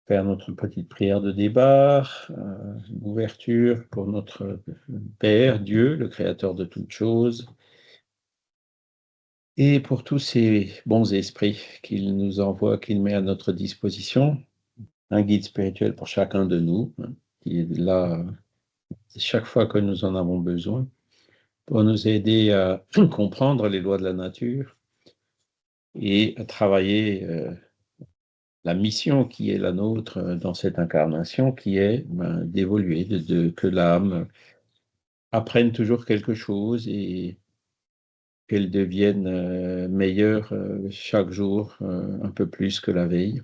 faire notre petite prière de départ, l'ouverture pour notre Père, Dieu, le Créateur de toutes choses, et pour tous ces bons esprits qu'il nous envoie, qu'il met à notre disposition, un guide spirituel pour chacun de nous, qui est là chaque fois que nous en avons besoin, pour nous aider à comprendre les lois de la nature et à travailler la mission qui est la nôtre dans cette incarnation, qui est d'évoluer, que l'âme apprenne toujours quelque chose et qu'elle devienne meilleure chaque jour, un peu plus que la veille.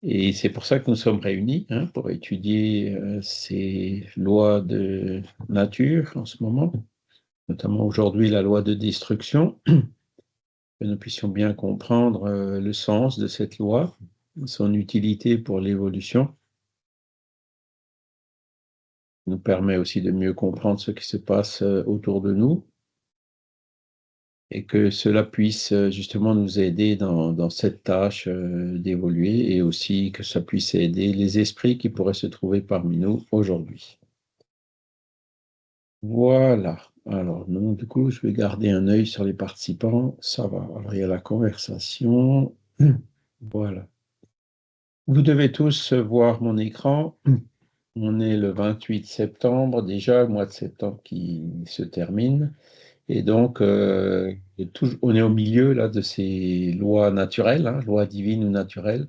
Et c'est pour ça que nous sommes réunis, pour étudier ces lois de nature en ce moment, notamment aujourd'hui la loi de destruction, que nous puissions bien comprendre le sens de cette loi, son utilité pour l'évolution. Nous permet aussi de mieux comprendre ce qui se passe autour de nous et que cela puisse justement nous aider dans cette tâche d'évoluer et aussi que ça puisse aider les esprits qui pourraient se trouver parmi nous aujourd'hui. Voilà. Alors, non, du coup, je vais garder un œil sur les participants. Ça va. Alors, il y a la conversation. Voilà. Vous devez tous voir mon écran. On est le 28 septembre, déjà, le mois de septembre qui se termine. Et donc, on est au milieu là, de ces lois naturelles, lois divines ou naturelles.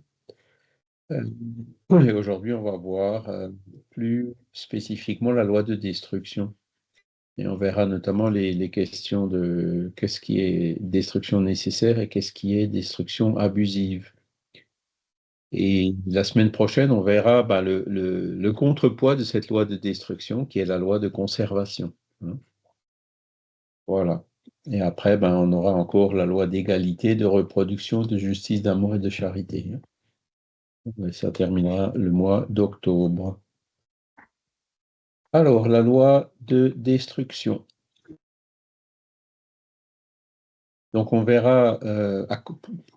Et aujourd'hui, on va voir plus spécifiquement la loi de destruction. Et on verra notamment les questions de qu'est-ce qui est destruction nécessaire et qu'est-ce qui est destruction abusive. Et la semaine prochaine, on verra le contrepoids de cette loi de destruction, qui est la loi de conservation. Voilà. Et après, on aura encore la loi d'égalité, de reproduction, de justice, d'amour et de charité. Et ça terminera le mois d'octobre. Alors, la loi de destruction. Donc, on verra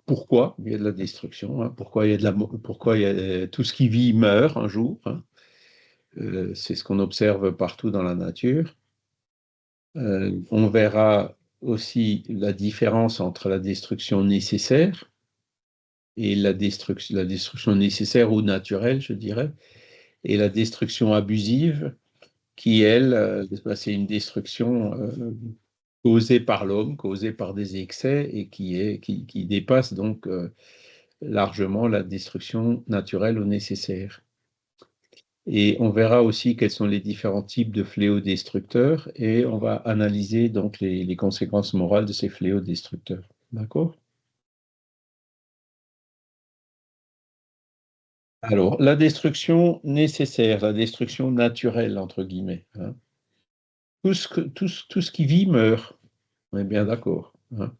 pourquoi il y a de la destruction, pourquoi il y a pourquoi il y a, tout ce qui vit meurt un jour. C'est ce qu'on observe partout dans la nature. On verra aussi la différence entre la destruction nécessaire et la destruction nécessaire ou naturelle, je dirais, et la destruction abusive, qui, elle, c'est une destruction causée par l'homme, causée par des excès, et qui dépasse donc largement la destruction naturelle ou nécessaire. Et on verra aussi quels sont les différents types de fléaux destructeurs, et on va analyser donc les conséquences morales de ces fléaux destructeurs. D'accord ? Alors, la destruction nécessaire, la destruction naturelle, entre guillemets. Tout ce qui vit meurt. On est bien d'accord.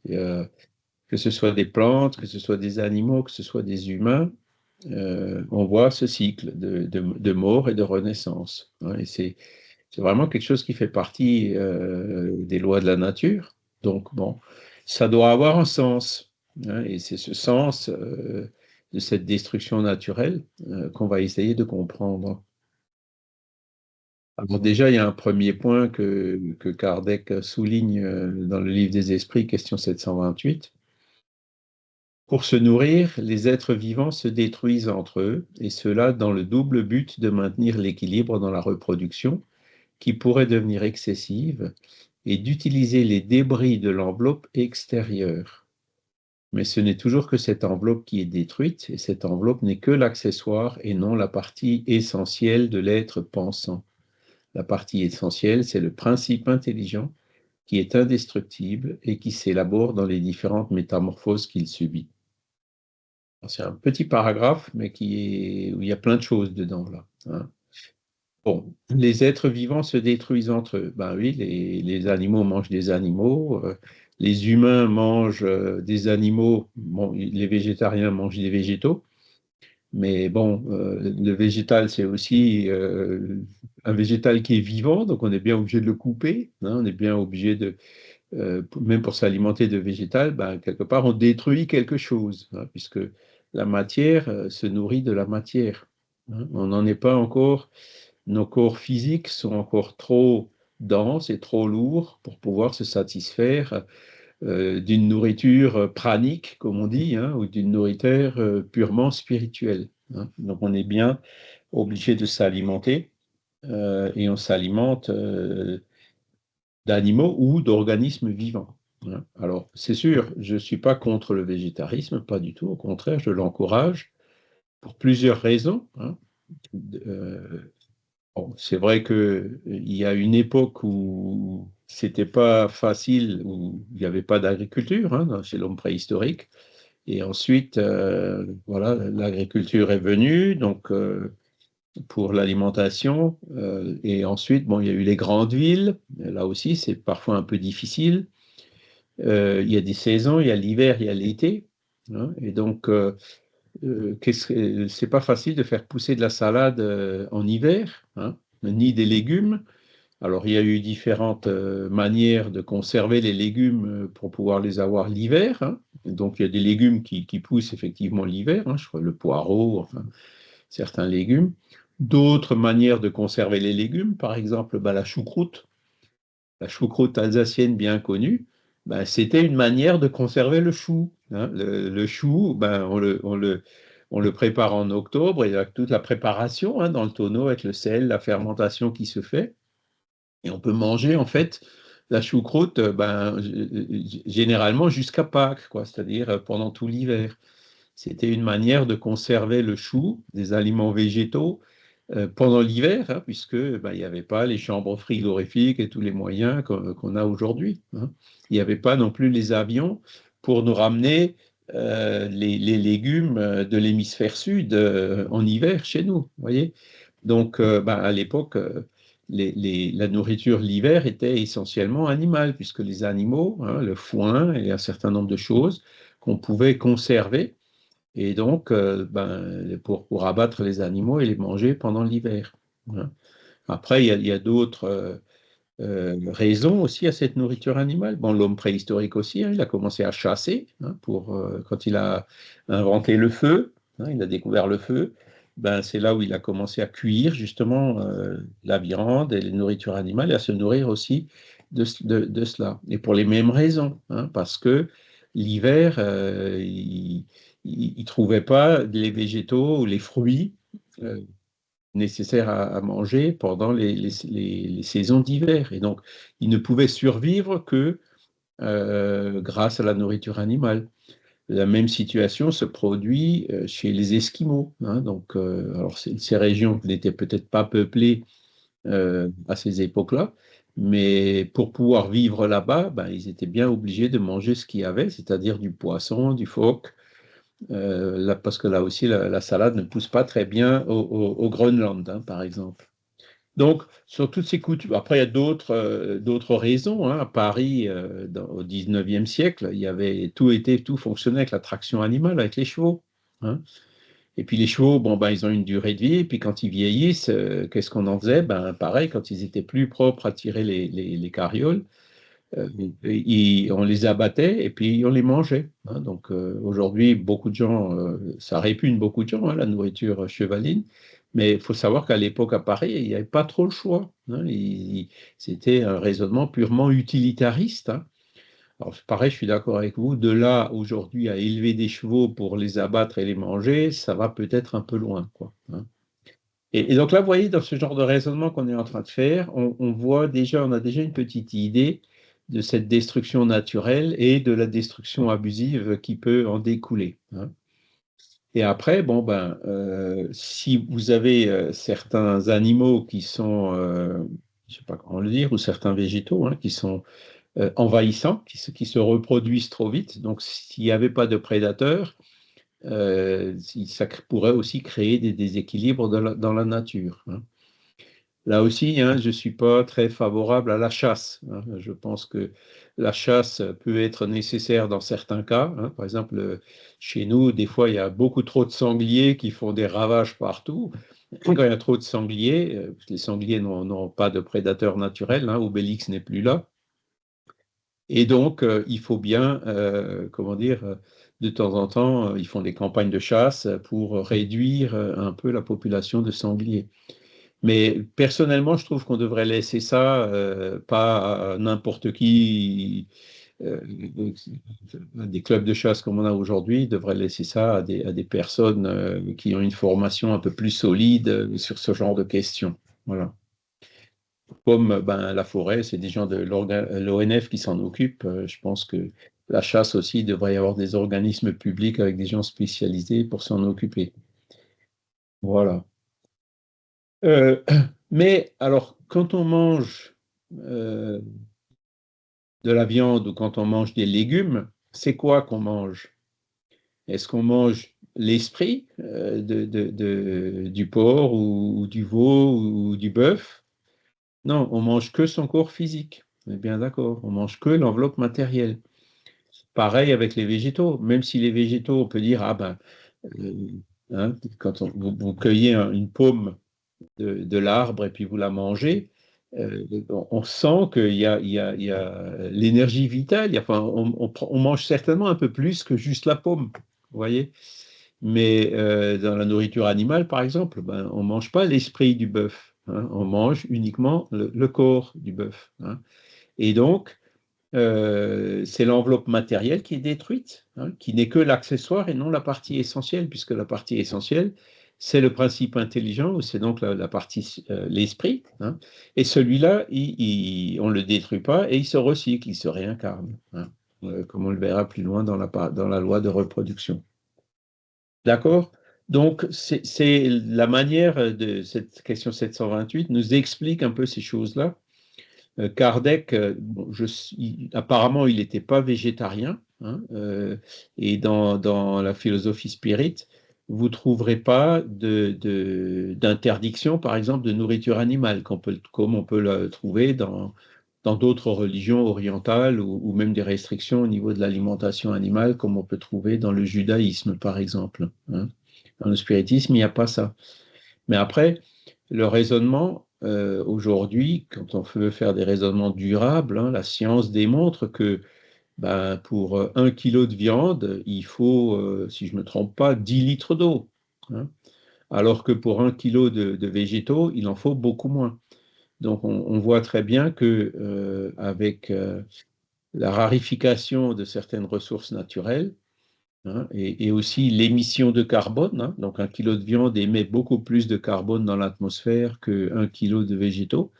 Que ce soit des plantes, que ce soit des animaux, que ce soit des humains, on voit ce cycle de mort et de renaissance. Et c'est vraiment quelque chose qui fait partie des lois de la nature. Donc, bon, ça doit avoir un sens. Et c'est ce sens de cette destruction naturelle qu'on va essayer de comprendre. Alors déjà, il y a un premier point que Kardec souligne dans le livre des Esprits, question 728. Pour se nourrir, les êtres vivants se détruisent entre eux, et cela dans le double but de maintenir l'équilibre dans la reproduction, qui pourrait devenir excessive, et d'utiliser les débris de l'enveloppe extérieure. Mais ce n'est toujours que cette enveloppe qui est détruite, et cette enveloppe n'est que l'accessoire et non la partie essentielle de l'être pensant. La partie essentielle, c'est le principe intelligent qui est indestructible et qui s'élabore dans les différentes métamorphoses qu'il subit. C'est un petit paragraphe, mais où il y a plein de choses dedans, là. Bon, les êtres vivants se détruisent entre eux. Ben oui, les animaux mangent des animaux, les humains mangent des animaux, bon, les végétariens mangent des végétaux, mais bon, le végétal, c'est aussi un végétal qui est vivant, donc on est bien obligé de le couper, on est bien obligé même pour s'alimenter de végétal, quelque part, on détruit quelque chose, puisque la matière se nourrit de la matière. Hein. On n'en est pas encore, nos corps physiques sont encore trop denses et trop lourds pour pouvoir se satisfaire d'une nourriture pranique, comme on dit, hein, ou d'une nourriture purement spirituelle. Hein. Donc on est bien obligé de s'alimenter et on s'alimente d'animaux ou d'organismes vivants. Hein. Alors c'est sûr, je ne suis pas contre le végétarisme, pas du tout, au contraire, je l'encourage pour plusieurs raisons. Hein. Euh, Bon, c'est vrai qu'il y a une époque où c'était pas facile, où il n'y avait pas d'agriculture hein, chez l'homme préhistorique. Et ensuite, voilà, l'agriculture est venue, donc pour l'alimentation. Et ensuite, bon, il y a eu les grandes villes. Là aussi, c'est parfois un peu difficile. Il y a des saisons, il y a l'hiver, il y a l'été. Hein. Et donc, c'est pas facile de faire pousser de la salade en hiver, hein, ni des légumes. Alors, il y a eu différentes manières de conserver les légumes pour pouvoir les avoir l'hiver. Hein. Donc, il y a des légumes qui poussent effectivement l'hiver, hein, je crois le poireau, enfin, certains légumes. D'autres manières de conserver les légumes, par exemple bah, la choucroute alsacienne bien connue, bah, c'était une manière de conserver le chou. Hein. Le chou, ben, on le prépare en octobre, et il y a toute la préparation hein, dans le tonneau avec le sel, la fermentation qui se fait. Et on peut manger en fait la choucroute ben, généralement jusqu'à Pâques, quoi, c'est-à-dire pendant tout l'hiver. C'était une manière de conserver le chou, des aliments végétaux, pendant l'hiver, hein, puisque ben, il n'y avait pas les chambres frigorifiques et tous les moyens qu'on a aujourd'hui. Hein. Il n'y avait pas non plus les avions pour nous ramener les légumes de l'hémisphère sud en hiver chez nous. Voyez. Donc, ben, à l'époque, la nourriture l'hiver était essentiellement animale, puisque les animaux, hein, le foin et un certain nombre de choses qu'on pouvait conserver, et donc ben, pour abattre les animaux et les manger pendant l'hiver. Hein. Après, il y a d'autres raisons aussi à cette nourriture animale. Bon, l'homme préhistorique aussi, hein, il a commencé à chasser hein, quand il a inventé le feu, hein, il a découvert le feu. Ben, c'est là où il a commencé à cuire justement la viande et les nourritures animales et à se nourrir aussi de cela. Et pour les mêmes raisons, hein, parce que l'hiver, il ne trouvait pas les végétaux ou les fruits euh, nécessaires à manger pendant les saisons d'hiver. Et donc, il ne pouvait survivre que grâce à la nourriture animale. La même situation se produit chez les Esquimaux. Hein. Donc, alors ces régions n'étaient peut-être pas peuplées à ces époques-là, mais pour pouvoir vivre là-bas, ben, ils étaient bien obligés de manger ce qu'il y avait, c'est-à-dire du poisson, du phoque, là, parce que là aussi, la salade ne pousse pas très bien au Groenland, hein, par exemple. Donc, sur toutes ces coutumes, après, il y a d'autres raisons. Hein. À Paris, au 19e siècle, il y avait tout fonctionnait avec la traction animale, avec les chevaux. Hein. Et puis les chevaux, bon, ben, ils ont une durée de vie, et puis quand ils vieillissent, qu'est-ce qu'on en faisait? Ben, pareil, quand ils étaient plus propres à tirer les carrioles, euh, on les abattait et puis on les mangeait. Hein. Donc aujourd'hui, beaucoup de gens, ça répugne beaucoup de gens, hein, la nourriture chevaline, mais il faut savoir qu'à l'époque à Paris, il n'y avait pas trop le choix. Hein. C'était un raisonnement purement utilitariste. Hein. Alors pareil, je suis d'accord avec vous, de là aujourd'hui à élever des chevaux pour les abattre et les manger, ça va peut-être un peu loin, quoi. Hein. Et donc là, vous voyez, dans ce genre de raisonnement qu'on est en train de faire, on voit déjà, on a déjà une petite idée de cette destruction naturelle et de la destruction abusive qui peut en découler. Hein. Et après, bon, ben, si vous avez certains animaux qui sont, je ne sais pas comment le dire, ou certains végétaux hein, qui sont envahissants, qui se reproduisent trop vite, donc s'il n'y avait pas de prédateurs, ça pourrait aussi créer des déséquilibres dans la nature. Hein. Là aussi, hein, je ne suis pas très favorable à la chasse. Hein. Je pense que la chasse peut être nécessaire dans certains cas. Hein. Par exemple, chez nous, des fois, il y a beaucoup trop de sangliers qui font des ravages partout. Quand il y a trop de sangliers, les sangliers n'ont pas de prédateurs naturels, hein, Obélix n'est plus là. Et donc, il faut bien, comment dire, de temps en temps, ils font des campagnes de chasse pour réduire un peu la population de sangliers. Mais personnellement, je trouve qu'on devrait laisser ça, pas à n'importe qui, euh, des clubs de chasse comme on a aujourd'hui, devraient laisser ça à des personnes qui ont une formation un peu plus solide sur ce genre de questions. Voilà. Comme ben, la forêt, c'est des gens de l'ONF qui s'en occupent. Je pense que la chasse aussi, il devrait y avoir des organismes publics avec des gens spécialisés pour s'en occuper. Voilà. Euh, mais alors, quand on mange euh, de la viande ou quand on mange des légumes, c'est quoi qu'on mange? Est-ce qu'on mange l'esprit du porc ou du veau ou du bœuf? Non, on mange que son corps physique. On est bien d'accord. On mange que l'enveloppe matérielle. Pareil avec les végétaux. Même si les végétaux, on peut dire, ah ben, euh, hein, quand vous cueillez une pomme de l'arbre et puis vous la mangez, on sent qu'il y a l'énergie vitale. Enfin, on mange certainement un peu plus que juste la pomme, vous voyez. Mais dans la nourriture animale, par exemple, ben, on ne mange pas l'esprit du bœuf, hein, on mange uniquement le corps du bœuf, hein. Et donc, c'est l'enveloppe matérielle qui est détruite, hein, qui n'est que l'accessoire et non la partie essentielle, puisque la partie essentielle, c'est le principe intelligent, ou c'est donc la partie, l'esprit, hein. Et celui-là, on ne le détruit pas et il se recycle, il se réincarne, hein, comme on le verra plus loin dans la loi de reproduction. D'accord? Donc, c'est la manière de cette question 728 nous explique un peu ces choses-là. Kardec, bon, apparemment, il n'était pas végétarien, hein, et dans la philosophie spirit, vous ne trouverez pas d'interdiction, par exemple, de nourriture animale, comme on peut le trouver dans d'autres religions orientales ou même des restrictions au niveau de l'alimentation animale, comme on peut trouver dans le judaïsme, par exemple, hein. Dans le spiritisme, il n'y a pas ça. Mais après, le raisonnement, aujourd'hui, quand on veut faire des raisonnements durables, hein, la science démontre que ben, pour 1 kilo de viande, il faut, si je ne me trompe pas, 10 litres d'eau, hein. Alors que pour 1 kilo de végétaux, il en faut beaucoup moins. Donc on voit très bien que avec la rarification de certaines ressources naturelles, hein, et aussi l'émission de carbone, hein, donc 1 kilo de viande émet beaucoup plus de carbone dans l'atmosphère que 1 kilo de végétaux,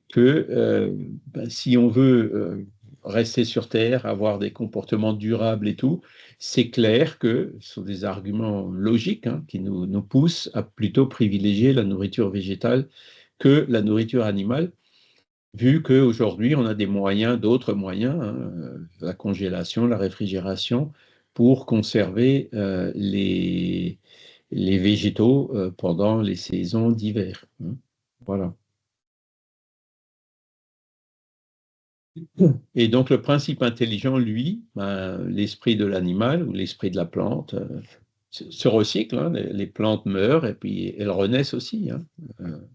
que ben, si on veut rester sur Terre, avoir des comportements durables et tout, c'est clair que ce sont des arguments logiques, hein, qui nous poussent à plutôt privilégier la nourriture végétale que la nourriture animale, vu qu'aujourd'hui, on a des moyens, d'autres moyens, hein, la congélation, la réfrigération, pour conserver les végétaux pendant les saisons d'hiver, hein. Voilà. Et donc, le principe intelligent, lui, ben, l'esprit de l'animal ou l'esprit de la plante, se recycle, hein. Les plantes meurent et puis elles renaissent aussi, hein.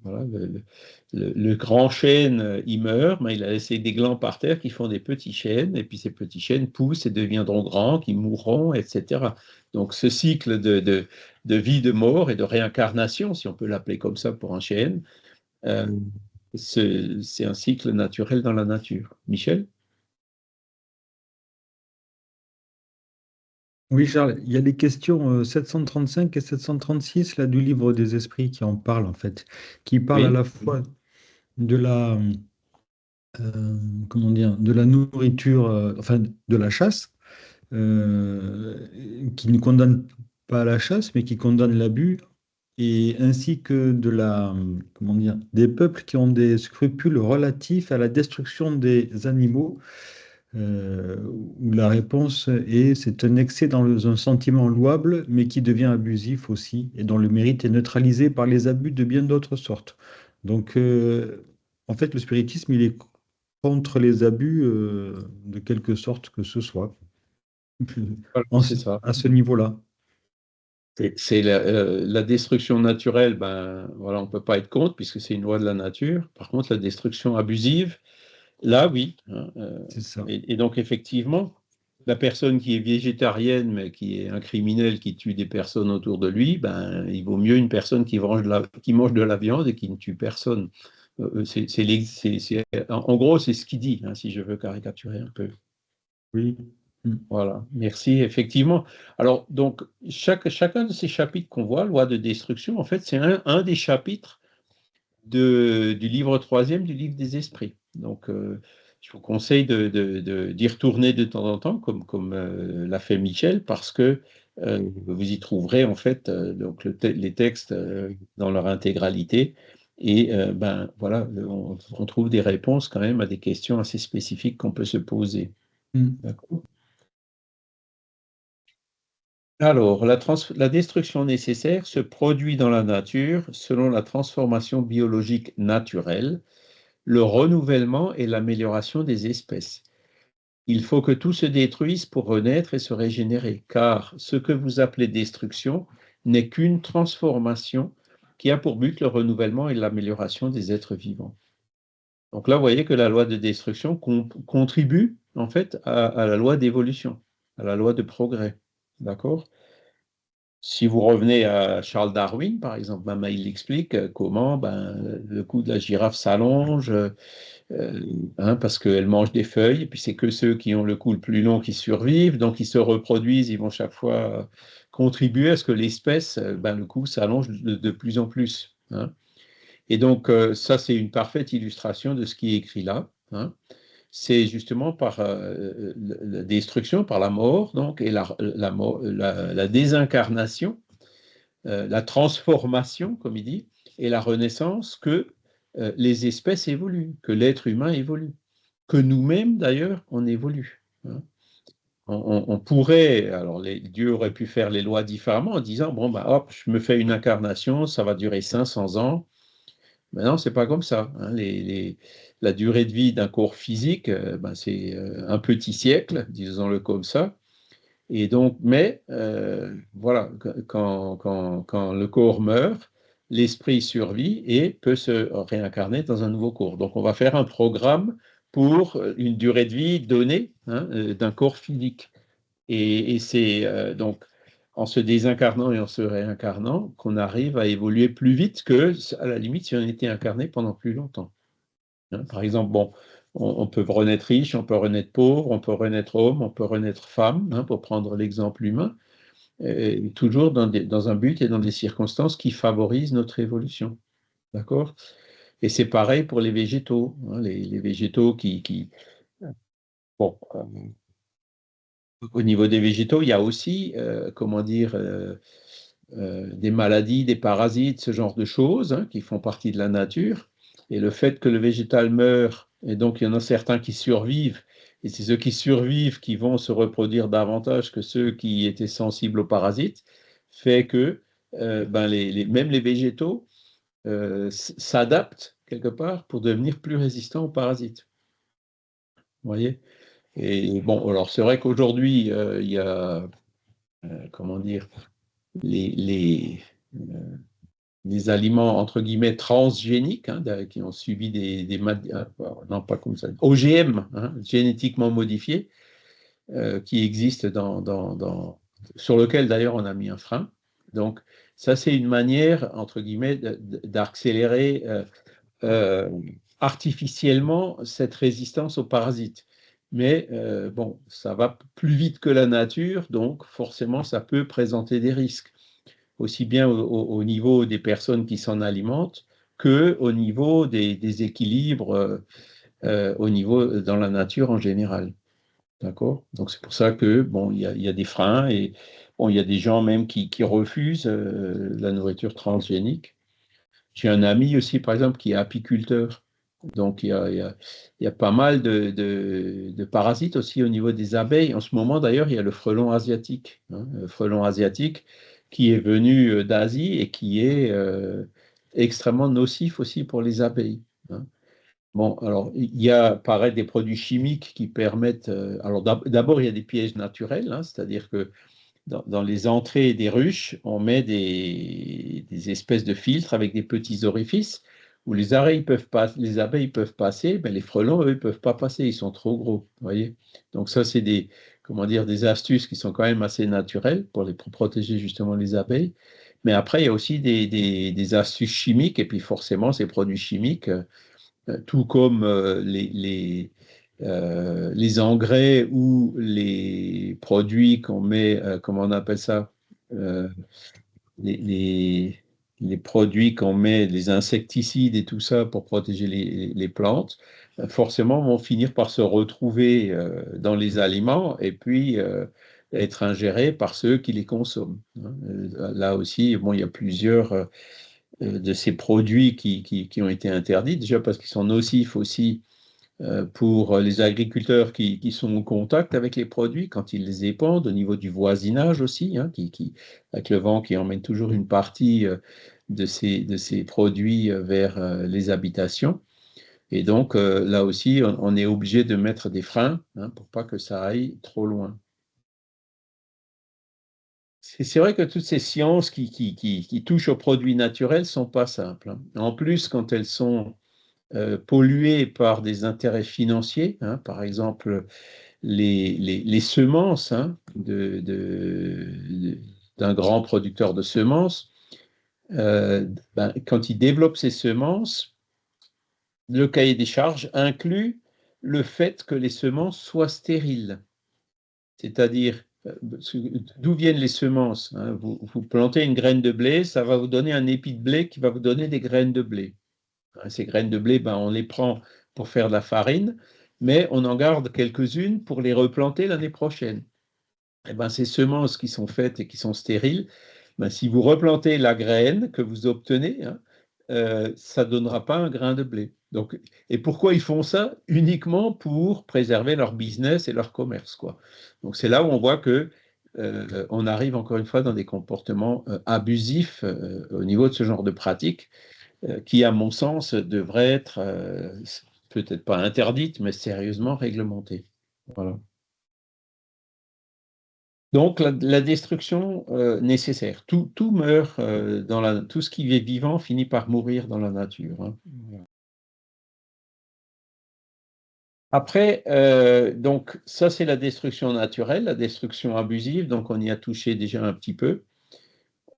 Voilà, le grand chêne, il meurt, mais il a laissé des glands par terre qui font des petits chênes, et puis ces petits chênes poussent et deviendront grands, qui mourront, etc. Donc ce cycle de vie, de mort et de réincarnation, si on peut l'appeler comme ça pour un chêne, euh, c'est un cycle naturel dans la nature. Michel? Oui, Charles, il y a les questions 735 et 736 là, du livre des esprits qui en parlent en fait, qui parlent à Oui. la fois de la, comment dire, de la nourriture, enfin de la chasse, euh, qui ne condamne pas la chasse, mais qui condamne l'abus, et ainsi que de la, comment dire, des peuples qui ont des scrupules relatifs à la destruction des animaux, où la réponse est c'est un excès dans un sentiment louable, mais qui devient abusif aussi, et dont le mérite est neutralisé par les abus de bien d'autres sortes. Donc, en fait, le spiritisme, il est contre les abus de quelque sorte que ce soit, Voilà, c'est ça. à ce niveau-là. C'est la destruction naturelle, ben, voilà, on ne peut pas être contre puisque c'est une loi de la nature. Par contre, la destruction abusive, là, oui, hein, C'est ça. et donc, effectivement, la personne qui est végétarienne, mais qui est un criminel qui tue des personnes autour de lui, ben, il vaut mieux une personne qui mange de la viande et qui ne tue personne. En gros, c'est ce qu'il dit, hein, si je veux caricaturer un peu. Oui. Mm. Voilà, merci, effectivement. Alors, donc, chacun de ces chapitres qu'on voit, loi de destruction, en fait, c'est un des chapitres du livre troisième du livre des esprits. Donc, je vous conseille d'y retourner de temps en temps, comme l'a fait Michel, parce que vous y trouverez en fait donc les textes dans leur intégralité. Et ben voilà, on trouve des réponses quand même à des questions assez spécifiques qu'on peut se poser. Mm. D'accord. Alors, la destruction nécessaire se produit dans la nature selon la transformation biologique naturelle, le renouvellement et l'amélioration des espèces. Il faut que tout se détruise pour renaître et se régénérer, car ce que vous appelez destruction n'est qu'une transformation qui a pour but le renouvellement et l'amélioration des êtres vivants. Donc là, vous voyez que la loi de destruction contribue en fait à la loi d'évolution, à la loi de progrès. D'accord? Si vous revenez à Charles Darwin, par exemple, ben, il explique comment ben, le cou de la girafe s'allonge, hein, parce qu'elle mange des feuilles, et puis c'est que ceux qui ont le cou le plus long qui survivent, donc ils se reproduisent, ils vont chaque fois contribuer à ce que l'espèce, ben, le cou s'allonge de plus en plus. Hein. Et donc ça, c'est une parfaite illustration de ce qui est écrit là. Hein. C'est justement par la destruction, par la mort, donc, et la désincarnation, la transformation, comme il dit, et la renaissance que les espèces évoluent, que l'être humain évolue, que nous-mêmes, d'ailleurs, on évolue. Hein. On pourrait, alors Dieu aurait pu faire les lois différemment en disant, bon, bah, hop, je me fais une incarnation, ça va durer 500 ans. Mais non, c'est pas comme ça. Hein. La durée de vie d'un corps physique, ben, c'est un petit siècle, disons-le comme ça. Et donc, mais voilà, quand le corps meurt, l'esprit survit et peut se réincarner dans un nouveau corps. Donc, on va faire un programme pour une durée de vie donnée, hein, d'un corps physique. Et c'est donc en se désincarnant et en se réincarnant qu'on arrive à évoluer plus vite que, à la limite, si on était incarné pendant plus longtemps. Hein. Par exemple, bon, on peut renaître riche, on peut renaître pauvre, on peut renaître homme, on peut renaître femme, hein, pour prendre l'exemple humain, toujours dans un but et dans des circonstances qui favorisent notre évolution. D'accord? Et c'est pareil pour les végétaux. Hein, les végétaux bon, au niveau des végétaux, il y a aussi, comment dire, des maladies, des parasites, ce genre de choses, hein, qui font partie de la nature. Et le fait que le végétal meurt, et donc il y en a certains qui survivent, et c'est ceux qui survivent qui vont se reproduire davantage que ceux qui étaient sensibles aux parasites, fait que ben même les végétaux s'adaptent quelque part pour devenir plus résistants aux parasites. Vous voyez? Et bon, alors c'est vrai qu'aujourd'hui, il y a, comment dire, les, les, euh, des aliments entre guillemets transgéniques, hein, qui ont subi non pas comme ça, OGM, hein, génétiquement modifiés, qui existent sur lequel d'ailleurs on a mis un frein. Donc ça c'est une manière entre guillemets d'accélérer euh, artificiellement cette résistance aux parasites. Mais bon, ça va plus vite que la nature, donc forcément ça peut présenter des risques aussi bien au niveau des personnes qui s'en alimentent que au niveau des équilibres au niveau dans la nature en général. D'accord? Donc c'est pour ça que bon, il y a des freins et bon, il y a des gens même qui refusent la nourriture transgénique. J'ai un ami aussi, par exemple, qui est apiculteur. Donc, il y a pas mal de parasites aussi au niveau des abeilles. En ce moment, d'ailleurs, il y a le frelon asiatique. Hein, le frelon asiatique qui est venu d'Asie et qui est extrêmement nocif aussi pour les abeilles. Hein. Bon, alors, il y a, pareil, des produits chimiques qui permettent. Alors, d'abord, il y a des pièges naturels, hein, c'est-à-dire que dans les entrées des ruches, on met des espèces de filtres avec des petits orifices où les abeilles peuvent passer, mais les frelons, eux, ne peuvent pas passer, ils sont trop gros. Voyez. Donc ça, c'est comment dire, des astuces qui sont quand même assez naturelles pour protéger justement les abeilles. Mais après, il y a aussi des astuces chimiques, et puis forcément, ces produits chimiques, tout comme les engrais ou les produits qu'on met, comment on appelle ça, euh, les, les- les produits qu'on met, les insecticides et tout ça pour protéger les plantes, forcément vont finir par se retrouver dans les aliments et puis être ingérés par ceux qui les consomment, hein. Là aussi, bon, il y a plusieurs de ces produits qui ont été interdits, déjà parce qu'ils sont nocifs aussi pour les agriculteurs qui sont en contact avec les produits quand ils les épandent, au niveau du voisinage aussi, hein, avec le vent qui emmène toujours une partie de ces produits vers les habitations. Et donc là aussi, on est obligé de mettre des freins, hein, pour pas que ça aille trop loin. C'est vrai que toutes ces sciences qui touchent aux produits naturels sont pas simples, hein. En plus, quand elles sont polluées par des intérêts financiers, hein, par exemple les semences, hein, d'un grand producteur de semences, ben, quand il développe ses semences, le cahier des charges inclut le fait que les semences soient stériles. C'est-à-dire, d'où viennent les semences, hein? Vous plantez une graine de blé, ça va vous donner un épi de blé qui va vous donner des graines de blé. Ces graines de blé, ben, on les prend pour faire de la farine, mais on en garde quelques-unes pour les replanter l'année prochaine. Eh ben, ces semences qui sont faites et qui sont stériles, ben, si vous replantez la graine que vous obtenez, hein, ça ne donnera pas un grain de blé. Donc, et pourquoi ils font ça? Uniquement pour préserver leur business et leur commerce, quoi. Donc c'est là où on voit que on arrive encore une fois dans des comportements abusifs au niveau de ce genre de pratique qui, à mon sens, devraient être peut-être pas interdites, mais sérieusement réglementées. Voilà. Donc, la destruction nécessaire. Tout meurt tout ce qui est vivant finit par mourir dans la nature, hein. Après, donc, ça, c'est la destruction naturelle, la destruction abusive. Donc, on y a touché déjà un petit peu.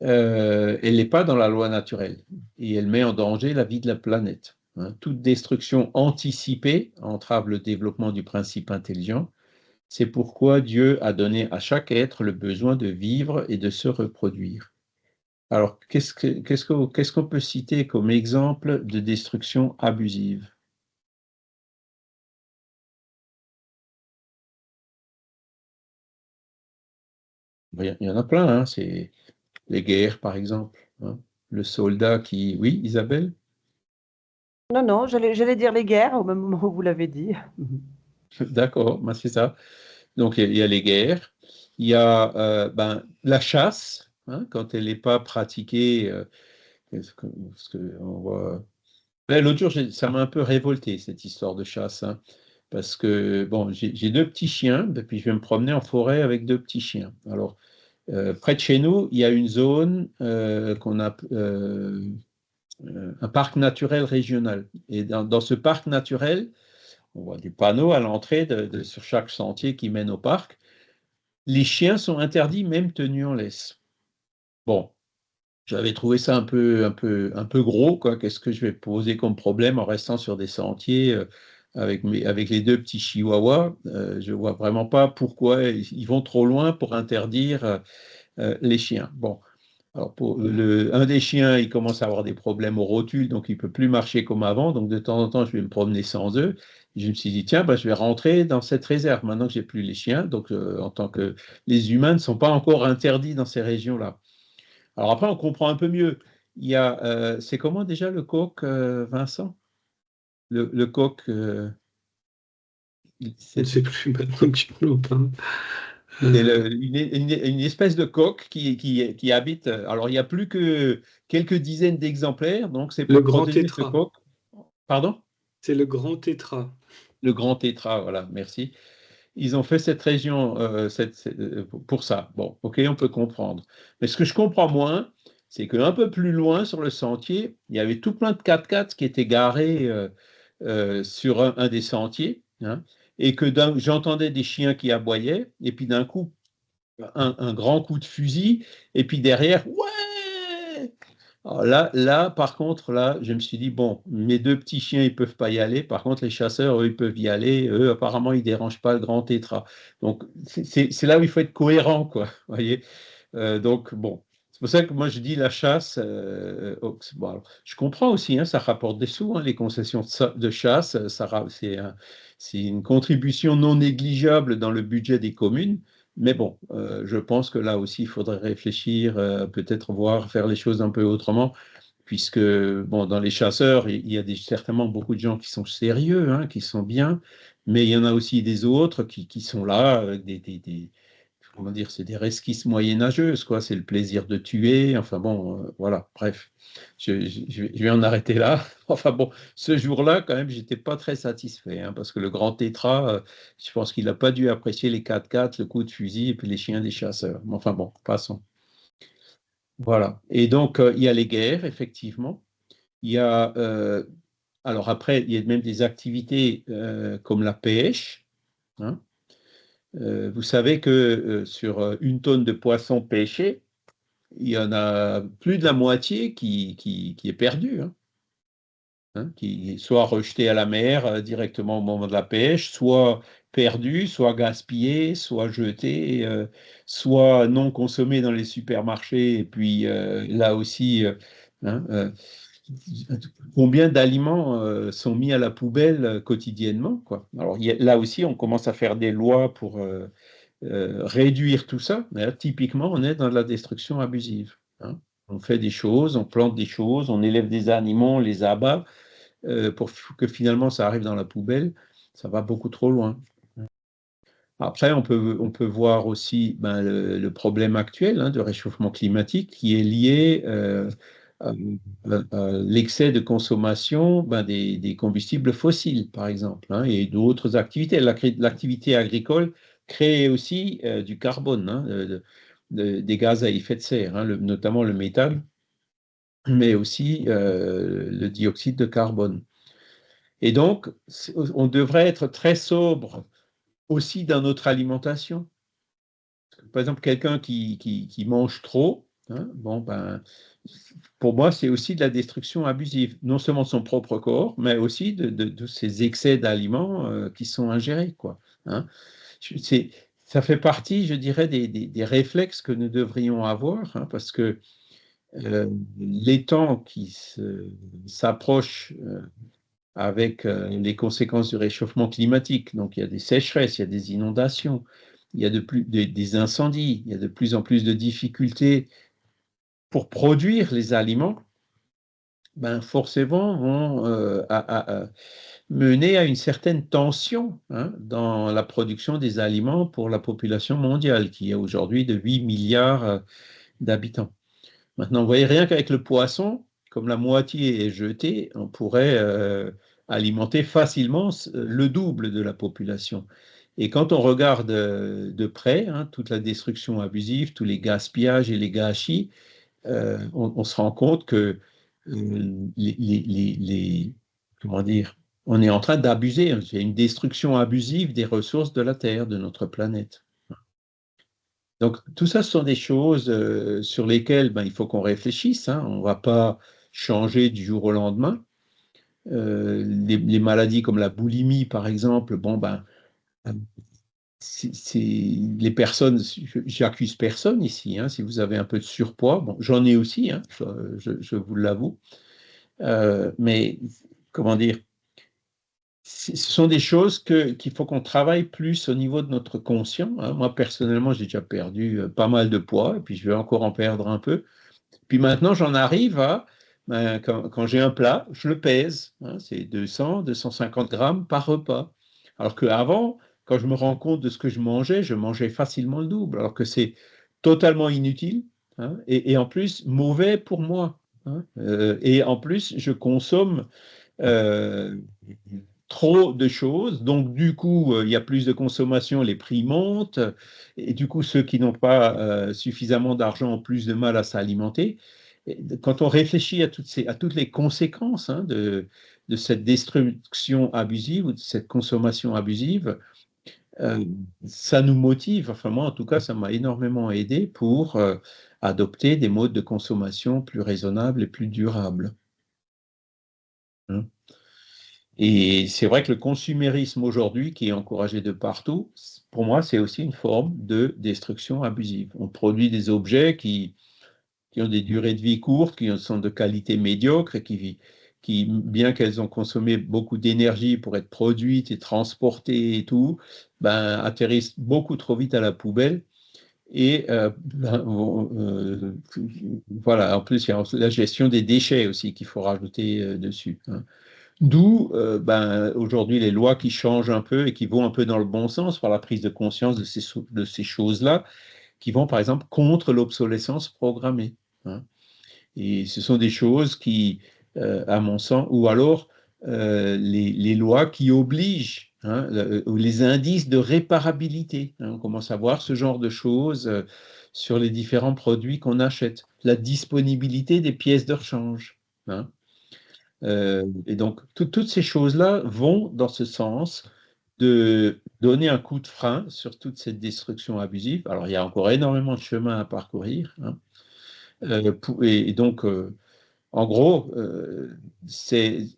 Elle n'est pas dans la loi naturelle et elle met en danger la vie de la planète, hein. Toute destruction anticipée entrave le développement du principe intelligent. C'est pourquoi Dieu a donné à chaque être le besoin de vivre et de se reproduire. Alors, qu'est-ce qu'on peut citer comme exemple de destruction abusive? Il y en a plein, hein. C'est les guerres, par exemple, hein. Le soldat qui... Oui, Isabelle? Non, non, j'allais dire les guerres au même moment où vous l'avez dit. D'accord, ben c'est ça. Donc, il y a les guerres, il y a ben, la chasse, hein, quand elle n'est pas pratiquée. On voit... Ouais, l'autre jour, ça m'a un peu révolté, cette histoire de chasse, hein, parce que, bon, j'ai deux petits chiens, depuis je vais me promener en forêt avec deux petits chiens. Alors, près de chez nous, il y a une zone qu'on a un parc naturel régional. Et dans ce parc naturel, on voit des panneaux à l'entrée sur chaque sentier qui mène au parc. Les chiens sont interdits, même tenus en laisse. Bon, j'avais trouvé ça un peu gros, quoi. Qu'est-ce que je vais poser comme problème en restant sur des sentiers avec les deux petits chihuahuas? Je vois vraiment pas pourquoi ils vont trop loin pour interdire les chiens. Bon, alors un des chiens, il commence à avoir des problèmes aux rotules, donc il peut plus marcher comme avant. Donc de temps en temps, je vais me promener sans eux. Je me suis dit, tiens, bah, je vais rentrer dans cette réserve maintenant que j'ai plus les chiens. Donc en tant que les humains ne sont pas encore interdits dans ces régions-là. Alors après, on comprend un peu mieux. C'est comment déjà le coq, Vincent? Le coq, Je ne c'est sais plus maintenant que tu me le parles. c'est Euh, une espèce de coq qui habite. Alors, il n'y a plus que quelques dizaines d'exemplaires, donc c'est le pour grand protéger ce tétra. coq. Pardon? C'est le grand tétra. Le grand tétra, voilà, merci. Ils ont fait cette région pour ça. Bon, ok, on peut comprendre. Mais ce que je comprends moins, c'est qu'un peu plus loin sur le sentier, il y avait tout plein de 4x4 qui étaient garés sur un des sentiers, hein. et que j'entendais des chiens qui aboyaient, et puis d'un coup, un grand coup de fusil, et puis derrière, ouais! Alors là, par contre, là, je me suis dit, bon, mes deux petits chiens, ils peuvent pas y aller. Par contre, les chasseurs, eux, ils peuvent y aller. Eux, apparemment, ils dérangent pas le grand tétra. Donc, c'est là où il faut être cohérent, quoi. Vous voyez? Donc, bon. C'est pour ça que moi, je dis la chasse. Bon, alors, je comprends aussi, hein, ça rapporte des sous, hein, les concessions de chasse. C'est une contribution non négligeable dans le budget des communes. Mais bon, je pense que là aussi, il faudrait réfléchir, peut-être voir, faire les choses un peu autrement, puisque bon, dans les chasseurs, il y a certainement beaucoup de gens qui sont sérieux, hein, qui sont bien, mais il y en a aussi des autres qui sont là, avec comment dire, c'est des resquisses moyenâgeuses, quoi. C'est le plaisir de tuer. Enfin bon, voilà. Bref, je vais en arrêter là. Enfin bon, ce jour-là, quand même, j'étais pas très satisfait, hein, parce que le grand tétra, je pense qu'il n'a pas dû apprécier les 4x4, le coup de fusil et puis les chiens des chasseurs. Mais enfin bon, passons. Voilà. Et donc, il y a les guerres, effectivement. Il y a, alors après, il y a même des activités comme la pêche, hein. Vous savez que sur une tonne de poissons pêchés, il y en a plus de la moitié qui est perdue, hein, qui est soit rejeté à la mer directement au moment de la pêche, soit perdu, soit gaspillé, soit jeté, soit non consommé dans les supermarchés. Et puis là aussi, hein, combien d'aliments sont mis à la poubelle quotidiennement, quoi. Alors là aussi, on commence à faire des lois pour réduire tout ça. Mais là, typiquement, on est dans la destruction abusive, hein. On fait des choses, on plante des choses, on élève des animaux, on les abat pour que finalement ça arrive dans la poubelle. Ça va beaucoup trop loin. Après, on peut voir aussi le problème actuel, hein, de réchauffement climatique qui est lié à, à l'excès de consommation des combustibles fossiles, par exemple, hein, et d'autres activités. L'activité agricole crée aussi du carbone, hein, des gaz à effet de serre, hein, notamment le méthane, mais aussi le dioxyde de carbone. Et donc, on devrait être très sobre aussi dans notre alimentation. Par exemple, quelqu'un qui mange trop, hein, bon, pour moi, c'est aussi de la destruction abusive, non seulement de son propre corps, mais aussi de ces excès d'aliments qui sont ingérés, quoi, hein. Ça fait partie, je dirais, des réflexes que nous devrions avoir, hein, parce que les temps qui s'approchent avec les conséquences du réchauffement climatique. Donc, il y a des sécheresses, il y a des inondations, il y a des incendies, il y a de plus en plus de difficultés pour produire les aliments, forcément vont mener à une certaine tension, hein, dans la production des aliments pour la population mondiale, qui est aujourd'hui de 8 milliards d'habitants. Maintenant, vous voyez, rien qu'avec le poisson, comme la moitié est jetée, on pourrait alimenter facilement le double de la population. Et quand on regarde de près, hein, toute la destruction abusive, tous les gaspillages et les gâchis, on se rend compte que comment dire, on est en train d'abuser. Il y a une destruction abusive des ressources de la Terre, de notre planète. Donc, tout ça, ce sont des choses sur lesquelles il faut qu'on réfléchisse, hein. On ne va pas changer du jour au lendemain. Les maladies comme la boulimie, par exemple, les personnes, j'accuse personne ici, hein, si vous avez un peu de surpoids, bon, j'en ai aussi, hein, je vous l'avoue, mais comment dire, ce sont des choses qu'il faut qu'on travaille plus au niveau de notre conscient, hein. Moi, personnellement, j'ai déjà perdu pas mal de poids, et puis je vais encore en perdre un peu. Puis maintenant, j'en arrive à, quand j'ai un plat, je le pèse, hein, c'est 200, 250 grammes par repas. Alors qu'avant, quand je me rends compte de ce que je mangeais facilement le double, alors que c'est totalement inutile, hein, et en plus mauvais pour moi, hein. Et en plus, je consomme euh, trop de choses, donc du coup, il y a plus de consommation, les prix montent, et du coup, ceux qui n'ont pas suffisamment d'argent ont plus de mal à s'alimenter. Quand on réfléchit à toutes les conséquences, hein, de cette destruction abusive ou de cette consommation abusive, ça nous motive, enfin moi en tout cas, ça m'a énormément aidé pour adopter des modes de consommation plus raisonnables et plus durables. Hein. Et c'est vrai que le consumérisme aujourd'hui, qui est encouragé de partout, pour moi, c'est aussi une forme de destruction abusive. On produit des objets qui ont des durées de vie courtes, qui sont de qualité médiocre et qui bien qu'elles ont consommé beaucoup d'énergie pour être produites et transportées et tout, ben, atterrissent beaucoup trop vite à la poubelle. Et voilà, en plus, il y a la gestion des déchets aussi qu'il faut rajouter dessus. Hein. D'où ben, aujourd'hui les lois qui changent un peu et qui vont un peu dans le bon sens par la prise de conscience de ces choses-là, qui vont par exemple contre l'obsolescence programmée. Hein. Et ce sont des choses qui, à mon sens, ou alors les lois qui obligent, hein, ou les indices de réparabilité. Hein, on commence à voir ce genre de choses sur les différents produits qu'on achète. La disponibilité des pièces de rechange. Hein. Et donc, toutes ces choses-là vont dans ce sens de donner un coup de frein sur toute cette destruction abusive. Alors, il y a encore énormément de chemin à parcourir. Hein. Et donc, en gros, c'est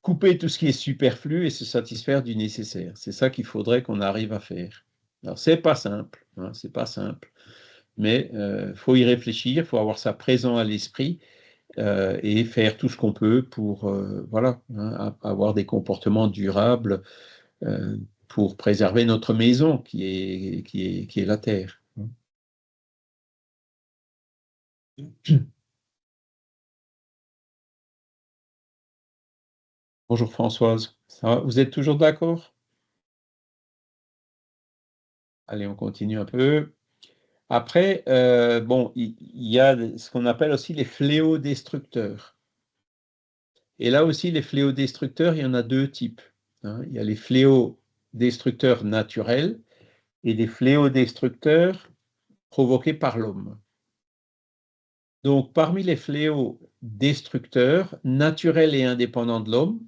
couper tout ce qui est superflu et se satisfaire du nécessaire. C'est ça qu'il faudrait qu'on arrive à faire. Alors, c'est pas simple, hein, c'est pas simple, mais faut y réfléchir, faut avoir ça présent à l'esprit et faire tout ce qu'on peut pour voilà, hein, avoir des comportements durables pour préserver notre maison qui est la terre. Bonjour Françoise, ça va? Vous êtes toujours d'accord? Allez, on continue un peu. Après, bon, il y a ce qu'on appelle aussi les fléaux destructeurs. Et là aussi, les fléaux destructeurs, il y en a deux types. Hein. Il y a les fléaux destructeurs naturels et des fléaux destructeurs provoqués par l'homme. Donc, parmi les fléaux destructeurs, naturels et indépendants de l'homme,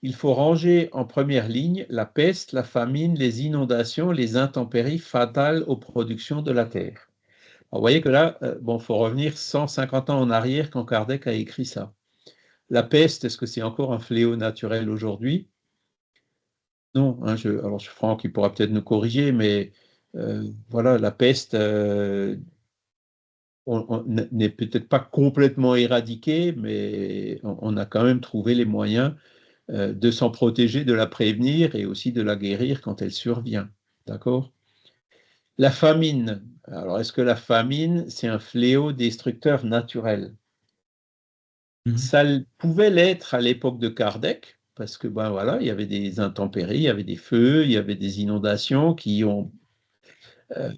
il faut ranger en première ligne la peste, la famine, les inondations, les intempéries fatales aux productions de la terre. Alors, vous voyez que là, bon, faut revenir 150 ans en arrière quand Kardec a écrit ça. La peste, est-ce que c'est encore un fléau naturel aujourd'hui? Non, hein, alors Franck, il pourra peut-être nous corriger, mais voilà, la peste n'est peut-être pas complètement éradiquée, mais on a quand même trouvé les moyens de s'en protéger, de la prévenir et aussi de la guérir quand elle survient. D'accord? La famine. Alors, est-ce que la famine, c'est un fléau destructeur naturel? Ça pouvait l'être à l'époque de Kardec, parce que ben voilà, il y avait des intempéries, il y avait des feux, il y avait des inondations qui ont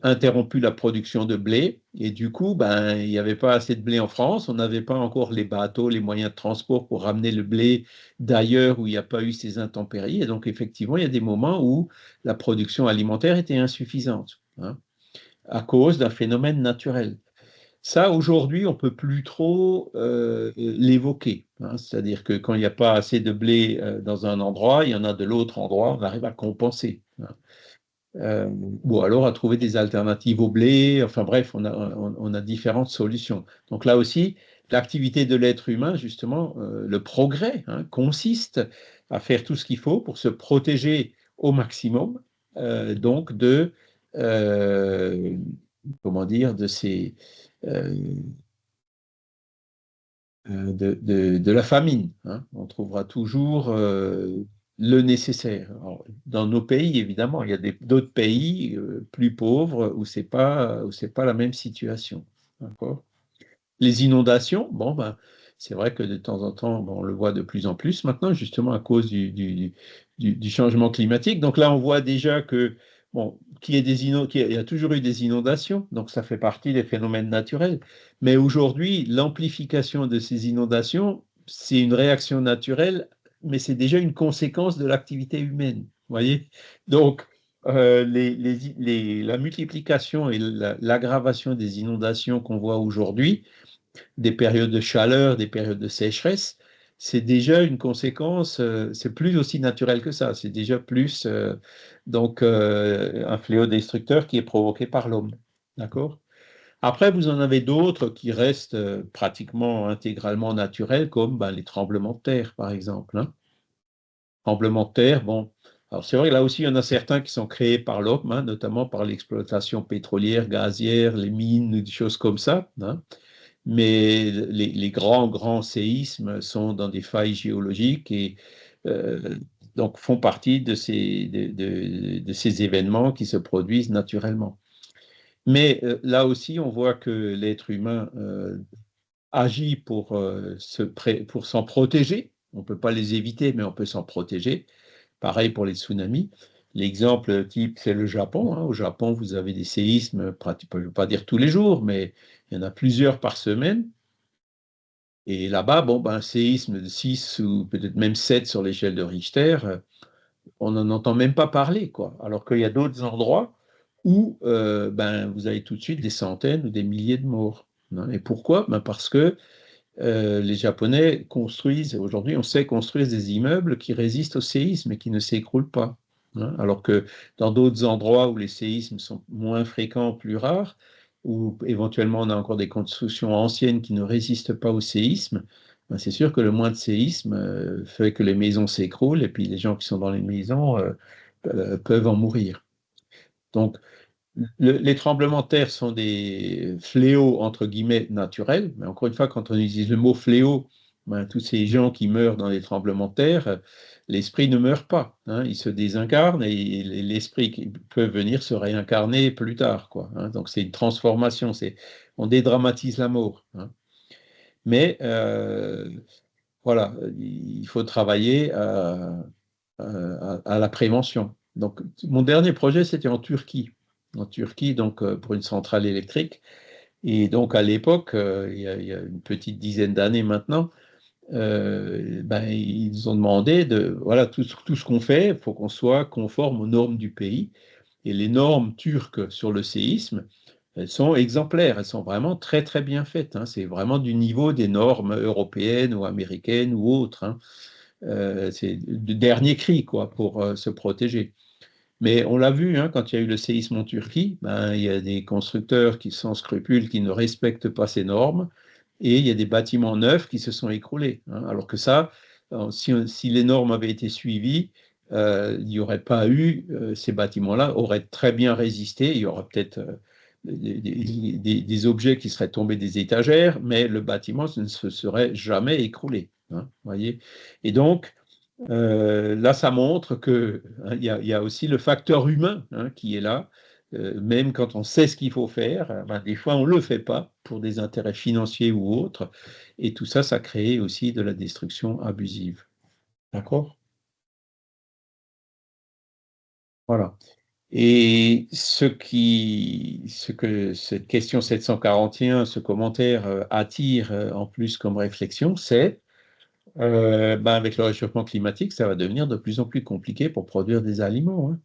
interrompu la production de blé, et du coup, ben, il n'y avait pas assez de blé en France, on n'avait pas encore les bateaux, les moyens de transport pour ramener le blé d'ailleurs où il n'y a pas eu ces intempéries, et donc effectivement, il y a des moments où la production alimentaire était insuffisante, hein, à cause d'un phénomène naturel. Ça, aujourd'hui, on ne peut plus trop l'évoquer. Hein, c'est-à-dire que quand il n'y a pas assez de blé dans un endroit, il y en a de l'autre endroit, on arrive à compenser. Hein. Ou alors à trouver des alternatives au blé. Enfin bref, on a différentes solutions. Donc là aussi, l'activité de l'être humain, justement, le progrès, hein, consiste à faire tout ce qu'il faut pour se protéger au maximum, donc comment dire, de ces de la famine. Hein. On trouvera toujours le nécessaire. Alors, dans nos pays, évidemment, il y a d'autres pays plus pauvres où c'est pas la même situation. Les inondations, bon, ben, c'est vrai que de temps en temps, bon, on le voit de plus en plus maintenant, justement à cause du changement climatique. Donc là, on voit déjà que bon, qu'il y a toujours eu des inondations, donc ça fait partie des phénomènes naturels. Mais aujourd'hui, l'amplification de ces inondations, c'est une réaction naturelle, mais c'est déjà une conséquence de l'activité humaine. Vous voyez? Donc, la multiplication et l'aggravation des inondations qu'on voit aujourd'hui, des périodes de chaleur, des périodes de sécheresse, c'est déjà une conséquence, c'est plus aussi naturel que ça, c'est déjà plus donc un fléau destructeur qui est provoqué par l'homme. D'accord? Après, vous en avez d'autres qui restent pratiquement intégralement naturels, comme ben, les tremblements de terre, par exemple. Hein. Tremblements de terre, bon, alors c'est vrai que là aussi, il y en a certains qui sont créés par l'homme, hein, notamment par l'exploitation pétrolière, gazière, les mines, des choses comme ça. Hein. Mais les grands séismes sont dans des failles géologiques et euh, donc font partie de ces événements qui se produisent naturellement. Mais là aussi, on voit que l'être humain agit pour s'en protéger. On ne peut pas les éviter, mais on peut s'en protéger. Pareil pour les tsunamis. L'exemple type, c'est le Japon. Hein. Au Japon, vous avez des séismes, je ne veux pas dire tous les jours, mais il y en a plusieurs par semaine. Et là-bas, bon, ben, un séisme de 6 ou peut-être même 7 sur l'échelle de Richter, on n'en entend même pas parler, quoi. Alors qu'il y a d'autres endroits où ben, vous avez tout de suite des centaines ou des milliers de morts. Hein. Et pourquoi? Ben parce que les Japonais construisent, aujourd'hui on sait construire des immeubles qui résistent au séisme et qui ne s'écroulent pas. Hein. Alors que dans d'autres endroits où les séismes sont moins fréquents, plus rares, où éventuellement on a encore des constructions anciennes qui ne résistent pas au séisme, ben c'est sûr que le moins de séisme fait que les maisons s'écroulent et puis les gens qui sont dans les maisons peuvent en mourir. Donc, les tremblements de terre sont des fléaux, entre guillemets, naturels. Mais encore une fois, quand on utilise le mot fléau, ben, tous ces gens qui meurent dans les tremblements de terre, l'esprit ne meurt pas. Hein, il se désincarne et l'esprit qui peut venir se réincarner plus tard. Quoi, hein. Donc c'est une transformation, on dédramatise la mort. Hein. Mais voilà, il faut travailler à la prévention. Donc, mon dernier projet, c'était en Turquie. En Turquie, donc, pour une centrale électrique. Et donc, à l'époque, il y a une petite dizaine d'années maintenant, ben, ils nous ont demandé de, voilà, tout ce qu'on fait, il faut qu'on soit conforme aux normes du pays. Et les normes turques sur le séisme, elles sont exemplaires, elles sont vraiment très, très bien faites. Hein. C'est vraiment du niveau des normes européennes ou américaines ou autres. Hein. C'est le dernier cri quoi, pour se protéger. Mais on l'a vu, hein, quand il y a eu le séisme en Turquie, ben, il y a des constructeurs qui sans scrupules, qui ne respectent pas ces normes, et il y a des bâtiments neufs qui se sont écroulés. Hein, alors que ça, si les normes avaient été suivies, il n'y aurait pas eu, ces bâtiments-là auraient très bien résisté, il y aurait peut-être des objets qui seraient tombés des étagères, mais le bâtiment ne se serait jamais écroulé. Hein, voyez. Et donc, là, ça montre que hein, il y a aussi le facteur humain hein, qui est là. Même quand on sait ce qu'il faut faire, ben, des fois on ne le fait pas pour des intérêts financiers ou autres. Et tout ça, ça crée aussi de la destruction abusive. D'accord? Voilà. Et ce que cette question 741, ce commentaire attire en plus comme réflexion, c'est ben, avec le réchauffement climatique, ça va devenir de plus en plus compliqué pour produire des aliments. Hein.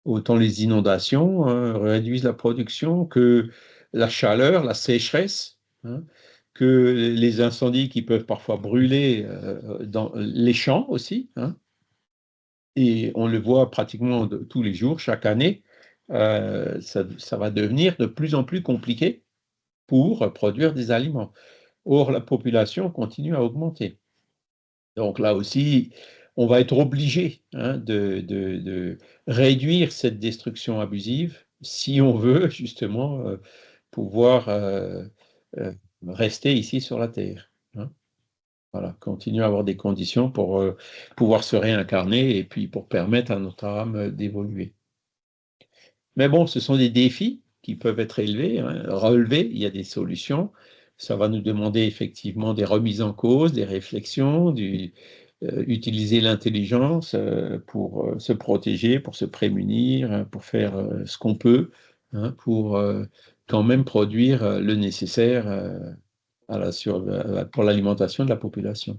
Autant les inondations réduisent la production que la chaleur, la sécheresse, hein, que les incendies qui peuvent parfois brûler dans les champs aussi. Hein. Et on le voit pratiquement tous les jours, chaque année, ça va devenir de plus en plus compliqué pour produire des aliments. Or, la population continue à augmenter. Donc là aussi, on va être obligé hein, de réduire cette destruction abusive si on veut justement pouvoir euh, rester ici sur la Terre. Hein. Voilà, continuer à avoir des conditions pour pouvoir se réincarner et puis pour permettre à notre âme d'évoluer. Mais bon, ce sont des défis qui peuvent être élevés, hein, relevés, il y a des solutions. Ça va nous demander effectivement des remises en cause, des réflexions, utiliser l'intelligence pour se protéger, pour se prémunir, hein, pour faire ce qu'on peut, hein, pour quand même produire le nécessaire pour l'alimentation de la population.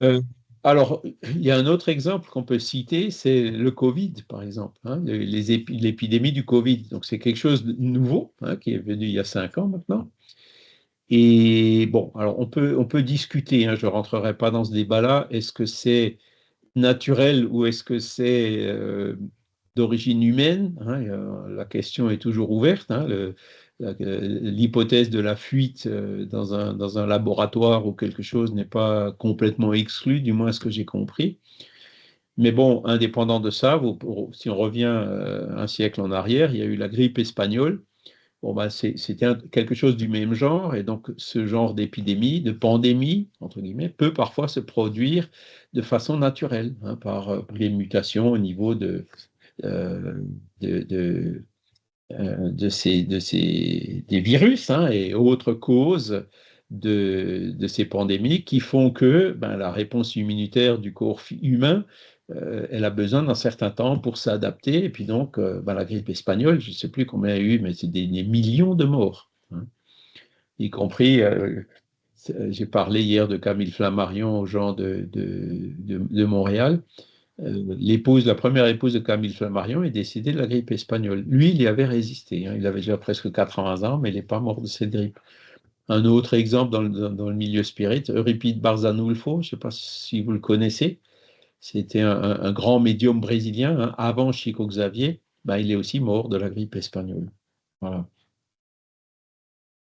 Euh, alors, il y a un autre exemple qu'on peut citer, c'est le Covid, par exemple, hein, l'épidémie du Covid. Donc, c'est quelque chose de nouveau hein, qui est venu il y a 5 ans maintenant. Et bon, alors on peut discuter, hein, je ne rentrerai pas dans ce débat-là. Est-ce que c'est naturel ou est-ce que c'est d'origine humaine, hein, la question est toujours ouverte, hein, l'hypothèse de la fuite dans un laboratoire ou quelque chose n'est pas complètement exclue, du moins à ce que j'ai compris. Mais bon, indépendant de ça, si on revient un siècle en arrière, il y a eu la grippe espagnole. Bon, bah, c'était quelque chose du même genre, et donc ce genre d'épidémie, de pandémie, entre guillemets, peut parfois se produire de façon naturelle, hein, par les mutations au niveau euh, de, de, des virus, hein, et autres causes de ces pandémies qui font que ben, la réponse immunitaire du corps humain, elle a besoin d'un certain temps pour s'adapter. Et puis donc, ben, la grippe espagnole, je ne sais plus combien il y a eu, mais c'est des millions de morts, hein, y compris. J'ai parlé hier de Camille Flammarion aux gens de Montréal. La première épouse de Camille Flammarion est décédée de la grippe espagnole. Lui, il y avait résisté, hein. Il avait déjà presque 80 ans, mais il n'est pas mort de cette grippe. Un autre exemple dans le milieu spirit, Euripide Barzanulfo, je ne sais pas si vous le connaissez, c'était un grand médium brésilien, hein, avant Chico Xavier, ben, il est aussi mort de la grippe espagnole. Voilà.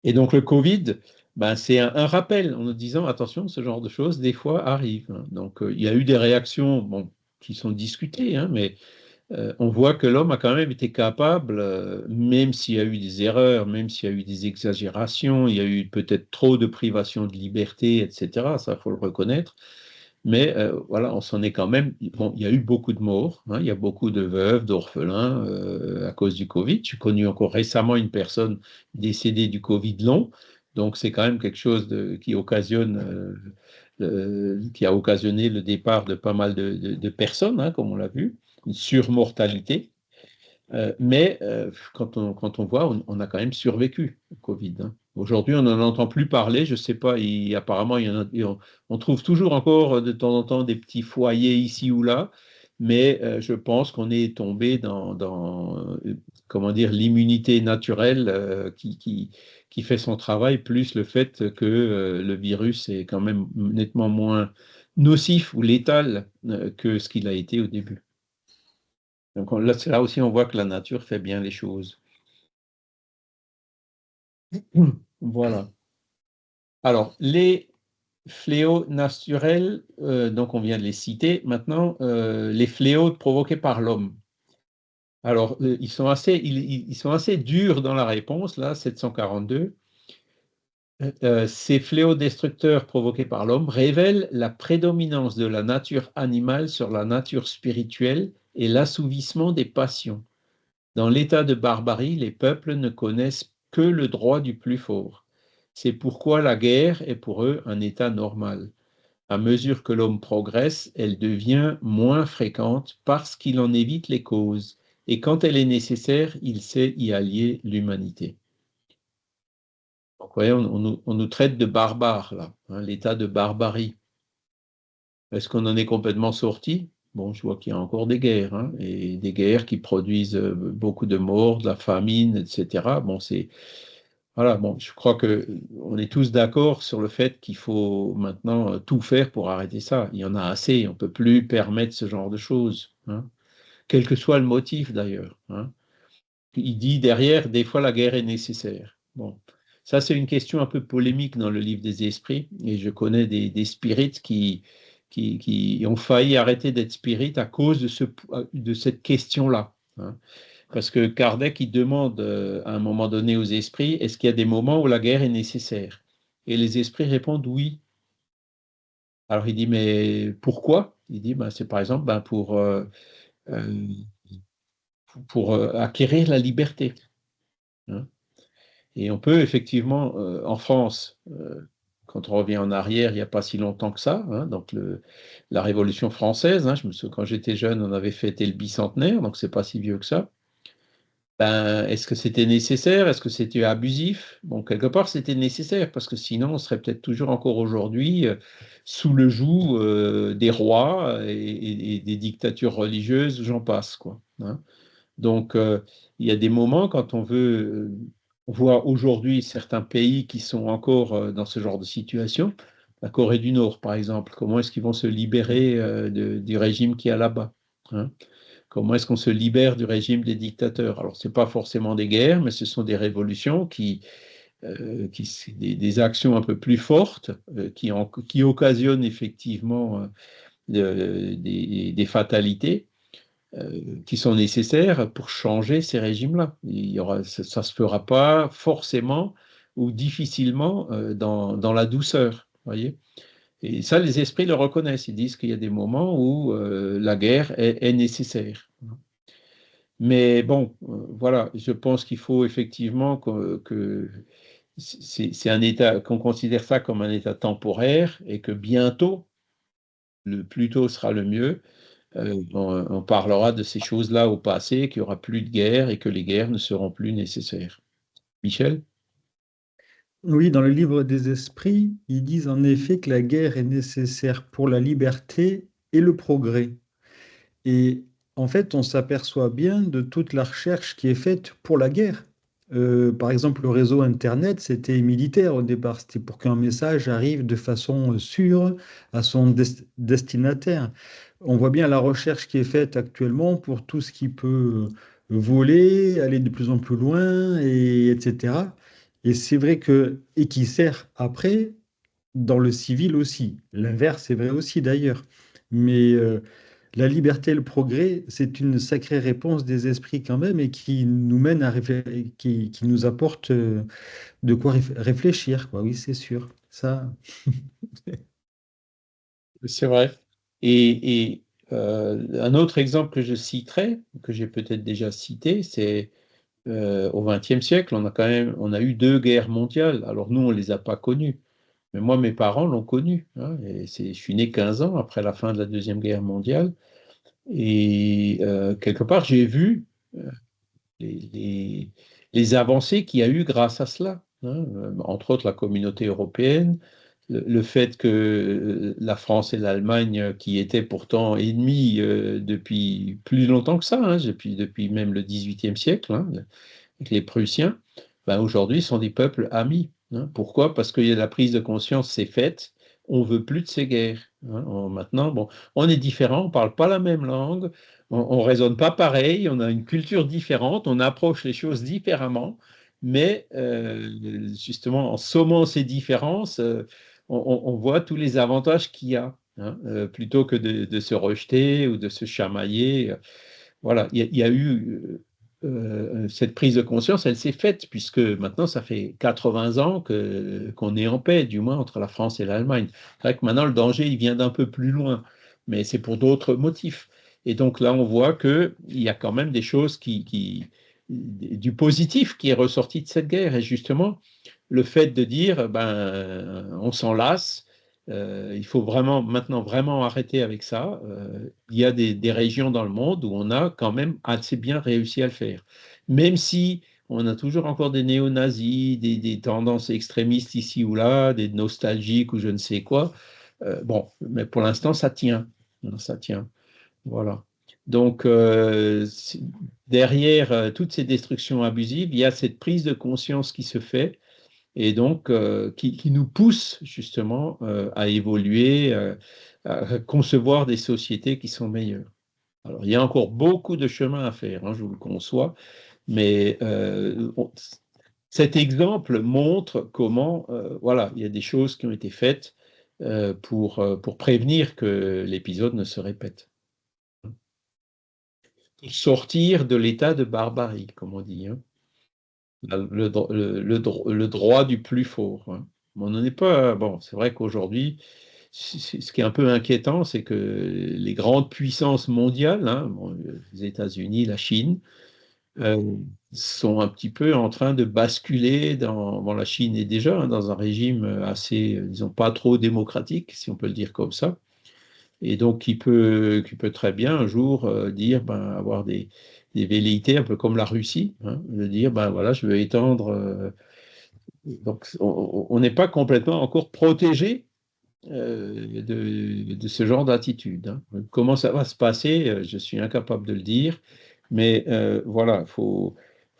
Et donc le Covid, ben, c'est un rappel en nous disant, attention, ce genre de choses, des fois, arrive, hein. Donc il y a eu des réactions, bon, qui sont discutées, hein, mais on voit que l'homme a quand même été capable, même s'il y a eu des erreurs, même s'il y a eu des exagérations, il y a eu peut-être trop de privation de liberté, etc. Ça, il faut le reconnaître. Mais voilà, on s'en est quand même. Bon, il y a eu beaucoup de morts, hein, il y a beaucoup de veuves, d'orphelins à cause du Covid. J'ai connu encore récemment une personne décédée du Covid long. Donc, c'est quand même quelque chose qui a occasionné le départ de pas mal de personnes, hein, comme on l'a vu, une surmortalité. Mais quand on voit, on a quand même survécu au Covid, hein. Aujourd'hui, on n'en entend plus parler. Je ne sais pas, apparemment, on trouve toujours encore de temps en temps des petits foyers ici ou là, mais je pense qu'on est tombé comment dire, l'immunité naturelle qui fait son travail, plus le fait que le virus est quand même nettement moins nocif ou létal que ce qu'il a été au début. Donc là aussi, on voit que la nature fait bien les choses. Voilà. Alors, les fléaux naturels, donc on vient de les citer. Maintenant, les fléaux provoqués par l'homme. Alors, ils sont assez durs dans la réponse, là, 742. Ces fléaux destructeurs provoqués par l'homme révèlent la prédominance de la nature animale sur la nature spirituelle et l'assouvissement des passions. Dans l'état de barbarie, les peuples ne connaissent que le droit du plus fort. C'est pourquoi la guerre est pour eux un état normal. À mesure que l'homme progresse, elle devient moins fréquente parce qu'il en évite les causes. Et quand elle est nécessaire, il sait y allier l'humanité. Donc, vous voyez, on nous traite de barbares, là, hein, l'état de barbarie. Est-ce qu'on en est complètement sorti? Bon, je vois qu'il y a encore des guerres, hein, et des guerres qui produisent beaucoup de morts, de la famine, etc. Bon, voilà, bon, je crois que on est tous d'accord sur le fait qu'il faut maintenant tout faire pour arrêter ça. Il y en a assez, on ne peut plus permettre ce genre de choses, hein, quel que soit le motif d'ailleurs, hein. Il dit derrière, des fois la guerre est nécessaire. Bon, ça c'est une question un peu polémique dans le livre des esprits, et je connais des spirites qui ont failli arrêter d'être spirites à cause de cette question-là, hein. Parce que Kardec, il demande à un moment donné aux esprits, est-ce qu'il y a des moments où la guerre est nécessaire? Et les esprits répondent oui. Alors il dit, mais pourquoi? Il dit, ben, c'est par exemple euh, pour acquérir la liberté, hein. Et on peut effectivement, en France, quand on revient en arrière, il n'y a pas si longtemps que ça, hein, donc la Révolution française, hein, je me souviens, quand j'étais jeune, on avait fêté le bicentenaire, donc c'est pas si vieux que ça. Ben, est-ce que c'était nécessaire? Est-ce que c'était abusif? Bon, quelque part, c'était nécessaire, parce que sinon, on serait peut-être toujours encore aujourd'hui sous le joug des rois et des dictatures religieuses, j'en passe, quoi, hein. Donc, il y a des moments quand on veut On voit aujourd'hui certains pays qui sont encore dans ce genre de situation. La Corée du Nord, par exemple, comment est-ce qu'ils vont se libérer du régime qui est là-bas, hein? Comment est-ce qu'on se libère du régime des dictateurs? Alors, ce n'est pas forcément des guerres, mais ce sont des révolutions des actions un peu plus fortes qui occasionnent effectivement des fatalités qui sont nécessaires pour changer ces régimes-là. Ça ne se fera pas forcément ou difficilement dans la douceur, voyez. Et ça, les esprits le reconnaissent. Ils disent qu'il y a des moments où la guerre est nécessaire. Mais bon, voilà, je pense qu'il faut effectivement que c'est un état, qu'on considère ça comme un état temporaire et que bientôt, le plus tôt sera le mieux, on parlera de ces choses-là au passé, qu'il n'y aura plus de guerre et que les guerres ne seront plus nécessaires. Michel? Oui, dans le livre des esprits, ils disent en effet que la guerre est nécessaire pour la liberté et le progrès. Et en fait, on s'aperçoit bien de toute la recherche qui est faite pour la guerre. Par exemple, le réseau Internet, c'était militaire au départ. C'était pour qu'un message arrive de façon sûre à son destinataire. On voit bien la recherche qui est faite actuellement pour tout ce qui peut voler, aller de plus en plus loin, etc. Et c'est vrai que, et qui sert après dans le civil aussi. L'inverse est vrai aussi d'ailleurs. Mais la liberté et le progrès, c'est une sacrée réponse des esprits quand même et qui nous mène à qui nous apporte de quoi réfléchir, quoi. Oui, c'est sûr. Ça. C'est vrai. Et un autre exemple que je citerai, que j'ai peut-être déjà cité, c'est au XXe siècle, on a eu 2 guerres mondiales. Alors nous, on ne les a pas connues. Mais moi, mes parents l'ont connu, hein, et je suis né 15 ans après la fin de la Deuxième Guerre mondiale. Et quelque part, j'ai vu les, les- les avancées qu'il y a eu grâce à cela, hein. Entre autres la communauté européenne, le fait que la France et l'Allemagne, qui étaient pourtant ennemis depuis plus longtemps que ça, hein, depuis même le XVIIIe siècle, hein, avec les Prussiens, ben aujourd'hui sont des peuples amis, hein. Pourquoi? Parce que la prise de conscience s'est faite, on ne veut plus de ces guerres, hein. Maintenant, bon, on est différent, on ne parle pas la même langue, on ne raisonne pas pareil, on a une culture différente, on approche les choses différemment, mais justement, en sommant ces différences, on voit tous les avantages qu'il y a, hein, plutôt que de se rejeter ou de se chamailler. Voilà, il y a eu cette prise de conscience, elle s'est faite, puisque maintenant, ça fait 80 ans qu'on est en paix, du moins entre la France et l'Allemagne. C'est vrai que maintenant, le danger, il vient d'un peu plus loin, mais c'est pour d'autres motifs. Et donc là, on voit qu'il y a quand même des choses du positif qui est ressorti de cette guerre. Et justement, le fait de dire, ben, on s'en lasse, il faut vraiment maintenant vraiment arrêter avec ça. Il y a des régions dans le monde où on a quand même assez bien réussi à le faire. Même si on a toujours encore des néo-nazis, des tendances extrémistes ici ou là, des nostalgiques ou je ne sais quoi. Bon, mais pour l'instant, ça tient, hein, ça tient. Voilà. Donc, derrière toutes ces destructions abusives, il y a cette prise de conscience qui se fait et donc qui nous pousse justement à évoluer, à concevoir des sociétés qui sont meilleures. Alors, il y a encore beaucoup de chemin à faire, hein, je vous le conçois, mais cet exemple montre comment, voilà, il y a des choses qui ont été faites pour prévenir que l'épisode ne se répète. Pour sortir de l'état de barbarie, comme on dit, hein. Le droit du plus fort, hein. On n'en est pas. Bon, c'est vrai qu'aujourd'hui, ce qui est un peu inquiétant, c'est que les grandes puissances mondiales, hein, bon, les États-Unis, la Chine, euh, sont un petit peu en train de basculer dans. Bon, la Chine est déjà hein, dans un régime assez, disons, pas trop démocratique, si on peut le dire comme ça. Et donc, qui peut très bien un jour dire, ben, avoir des velléités, un peu comme la Russie, hein, de dire, ben voilà, je veux étendre. Donc, on n'est pas complètement encore protégé de ce genre d'attitude, hein. Comment ça va se passer, je suis incapable de le dire, mais voilà,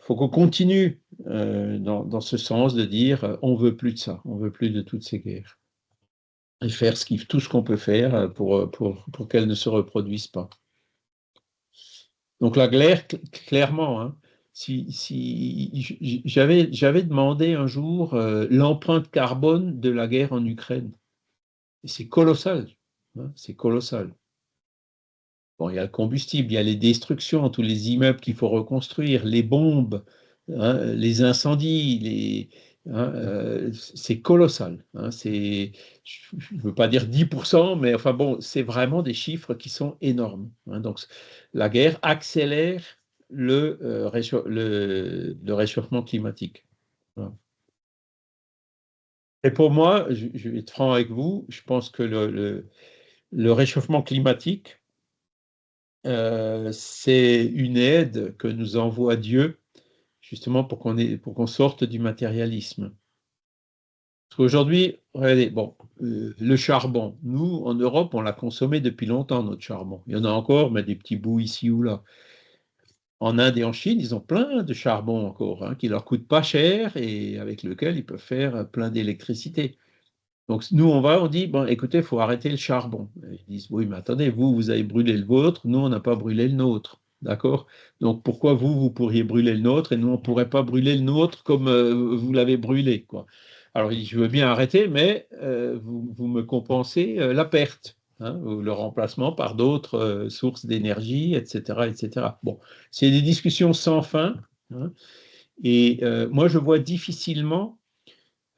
faut qu'on continue dans ce sens de dire on veut plus de ça, on veut plus de toutes ces guerres. Et faire tout ce qu'on peut faire pour qu'elles ne se reproduisent pas. Donc la guerre, clairement, hein, j'avais demandé un jour l'empreinte carbone de la guerre en Ukraine. Et c'est colossal, hein, c'est colossal. Bon, il y a le combustible, il y a les destructions, tous les immeubles qu'il faut reconstruire, les bombes, hein, les incendies, c'est colossal. Hein, je ne veux pas dire 10%, mais enfin bon, c'est vraiment des chiffres qui sont énormes. Hein, donc la guerre accélère le réchauffement climatique. Voilà. Et pour moi, je vais être franc avec vous, je pense que le réchauffement climatique, c'est une aide que nous envoie Dieu, justement pour qu'on sorte du matérialisme. Parce qu'aujourd'hui, regardez, bon, le charbon, nous, en Europe, on l'a consommé depuis longtemps, notre charbon. Il y en a encore, mais des petits bouts ici ou là. En Inde et en Chine, ils ont plein de charbon encore, hein, qui leur coûte pas cher et avec lequel ils peuvent faire plein d'électricité. Donc, nous, on dit, bon, écoutez, il faut arrêter le charbon. Et ils disent, oui, mais attendez, vous avez brûlé le vôtre, nous, on n'a pas brûlé le nôtre. D'accord? Donc, pourquoi vous pourriez brûler le nôtre et nous, on ne pourrait pas brûler le nôtre comme vous l'avez brûlé, quoi. Alors, il dit, je veux bien arrêter, mais vous me compensez la perte, hein, ou le remplacement par d'autres sources d'énergie, etc., etc. Bon, c'est des discussions sans fin, hein, et moi, je vois difficilement.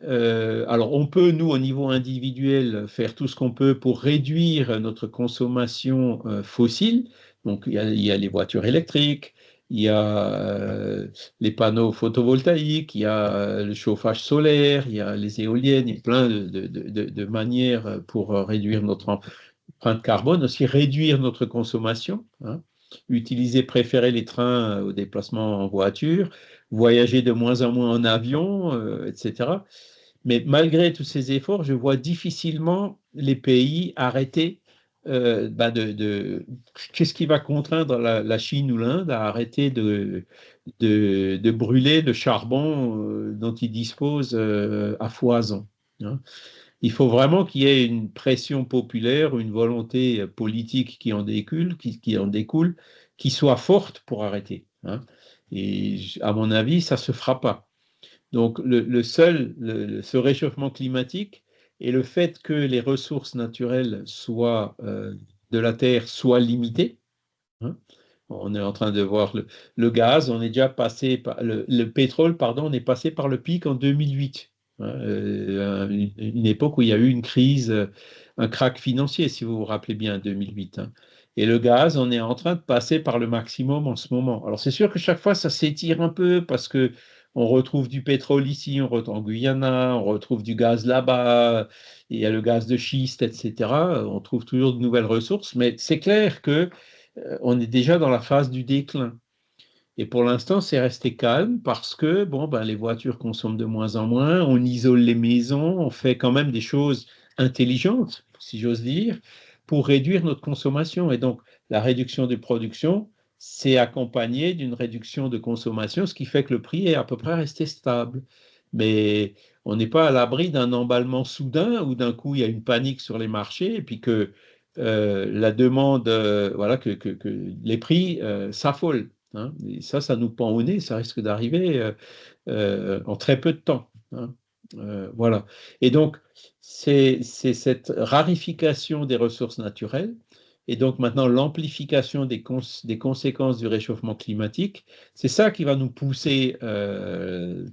Alors, on peut, nous, au niveau individuel, faire tout ce qu'on peut pour réduire notre consommation fossile. Donc, il y a les voitures électriques, il y a les panneaux photovoltaïques, il y a le chauffage solaire, il y a les éoliennes, il y a plein de manières pour réduire notre empreinte carbone, aussi réduire notre consommation, hein. Préférer les trains au déplacement en voiture, voyager de moins en moins en avion, etc. Mais malgré tous ces efforts, je vois difficilement les pays arrêter. Qu'est-ce qui va contraindre la Chine ou l'Inde à arrêter de brûler le charbon dont ils disposent à foison, hein. Il faut vraiment qu'il y ait une pression populaire, une volonté politique qui en découle, qui soit forte pour arrêter, hein. Et à mon avis, ça ne se fera pas. Donc, ce réchauffement climatique et le fait que les ressources naturelles de la Terre soient limitées, hein. On est en train de voir le gaz, on est déjà passé par le pétrole, pardon, on est passé par le pic en 2008, hein, une époque où il y a eu une crise, un krach financier, si vous vous rappelez bien, 2008. Hein. Et le gaz, on est en train de passer par le maximum en ce moment. Alors c'est sûr que chaque fois, ça s'étire un peu parce que on retrouve du pétrole ici, on retrouve en Guyana, on retrouve du gaz là-bas, il y a le gaz de schiste, etc. On trouve toujours de nouvelles ressources, mais c'est clair que on est déjà dans la phase du déclin. Et pour l'instant, c'est resté calme parce que les voitures consomment de moins en moins, on isole les maisons, on fait quand même des choses intelligentes, si j'ose dire, pour réduire notre consommation. Et donc, la réduction de production, c'est accompagné d'une réduction de consommation, ce qui fait que le prix est à peu près resté stable. Mais on n'est pas à l'abri d'un emballement soudain où d'un coup, il y a une panique sur les marchés et puis que la demande, que les prix s'affolent. Hein. Et ça nous pend au nez, ça risque d'arriver en très peu de temps. Hein. Voilà. Et donc, c'est cette rarification des ressources naturelles et donc maintenant l'amplification des conséquences du réchauffement climatique, c'est ça qui va nous pousser,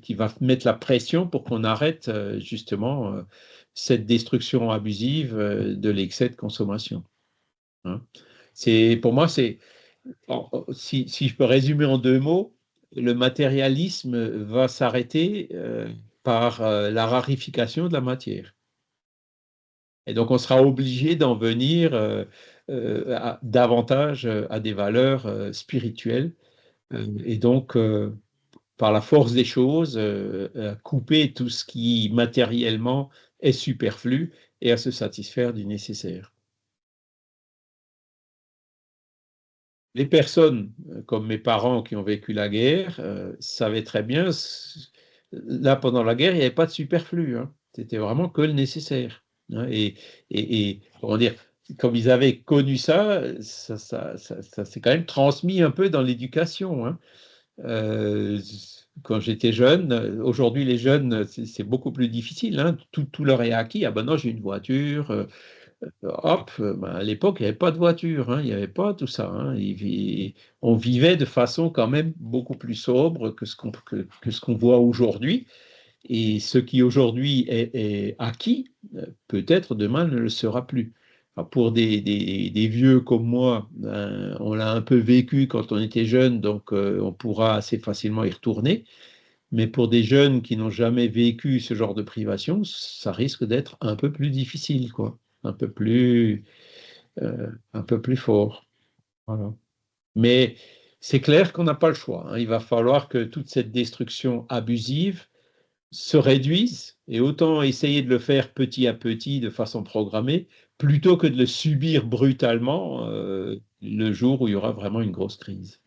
qui va mettre la pression pour qu'on arrête justement cette destruction abusive de l'excès de consommation. Hein. Pour moi, si je peux résumer en 2 mots, le matérialisme va s'arrêter par la rarification de la matière. Et donc, on sera obligé d'en venir davantage à des valeurs spirituelles. Et donc, par la force des choses, couper tout ce qui matériellement est superflu et à se satisfaire du nécessaire. les personnes, comme mes parents qui ont vécu la guerre, savaient très bien, là, pendant la guerre, il n'y avait pas de superflu, hein. C'était vraiment que le nécessaire, hein. Comment dire, comme ils avaient connu ça, ça s'est quand même transmis un peu dans l'éducation, hein. Quand j'étais jeune, aujourd'hui les jeunes, c'est beaucoup plus difficile, hein. Tout leur est acquis. Ah ben non, j'ai une voiture. Hop, ben, à l'époque, il n'y avait pas de voiture, hein, il n'y avait pas tout ça, hein. On vivait de façon quand même beaucoup plus sobre que ce qu'on voit aujourd'hui. Et ce qui aujourd'hui est acquis, peut-être demain ne le sera plus. Enfin, pour des vieux comme moi, ben, on l'a un peu vécu quand on était jeune, donc on pourra assez facilement y retourner. Mais pour des jeunes qui n'ont jamais vécu ce genre de privation, ça risque d'être un peu plus difficile, quoi. Un peu plus fort. Voilà. Mais c'est clair qu'on n'a pas le choix, hein. Il va falloir que toute cette destruction abusive se réduise et autant essayer de le faire petit à petit, de façon programmée, plutôt que de le subir brutalement le jour où il y aura vraiment une grosse crise.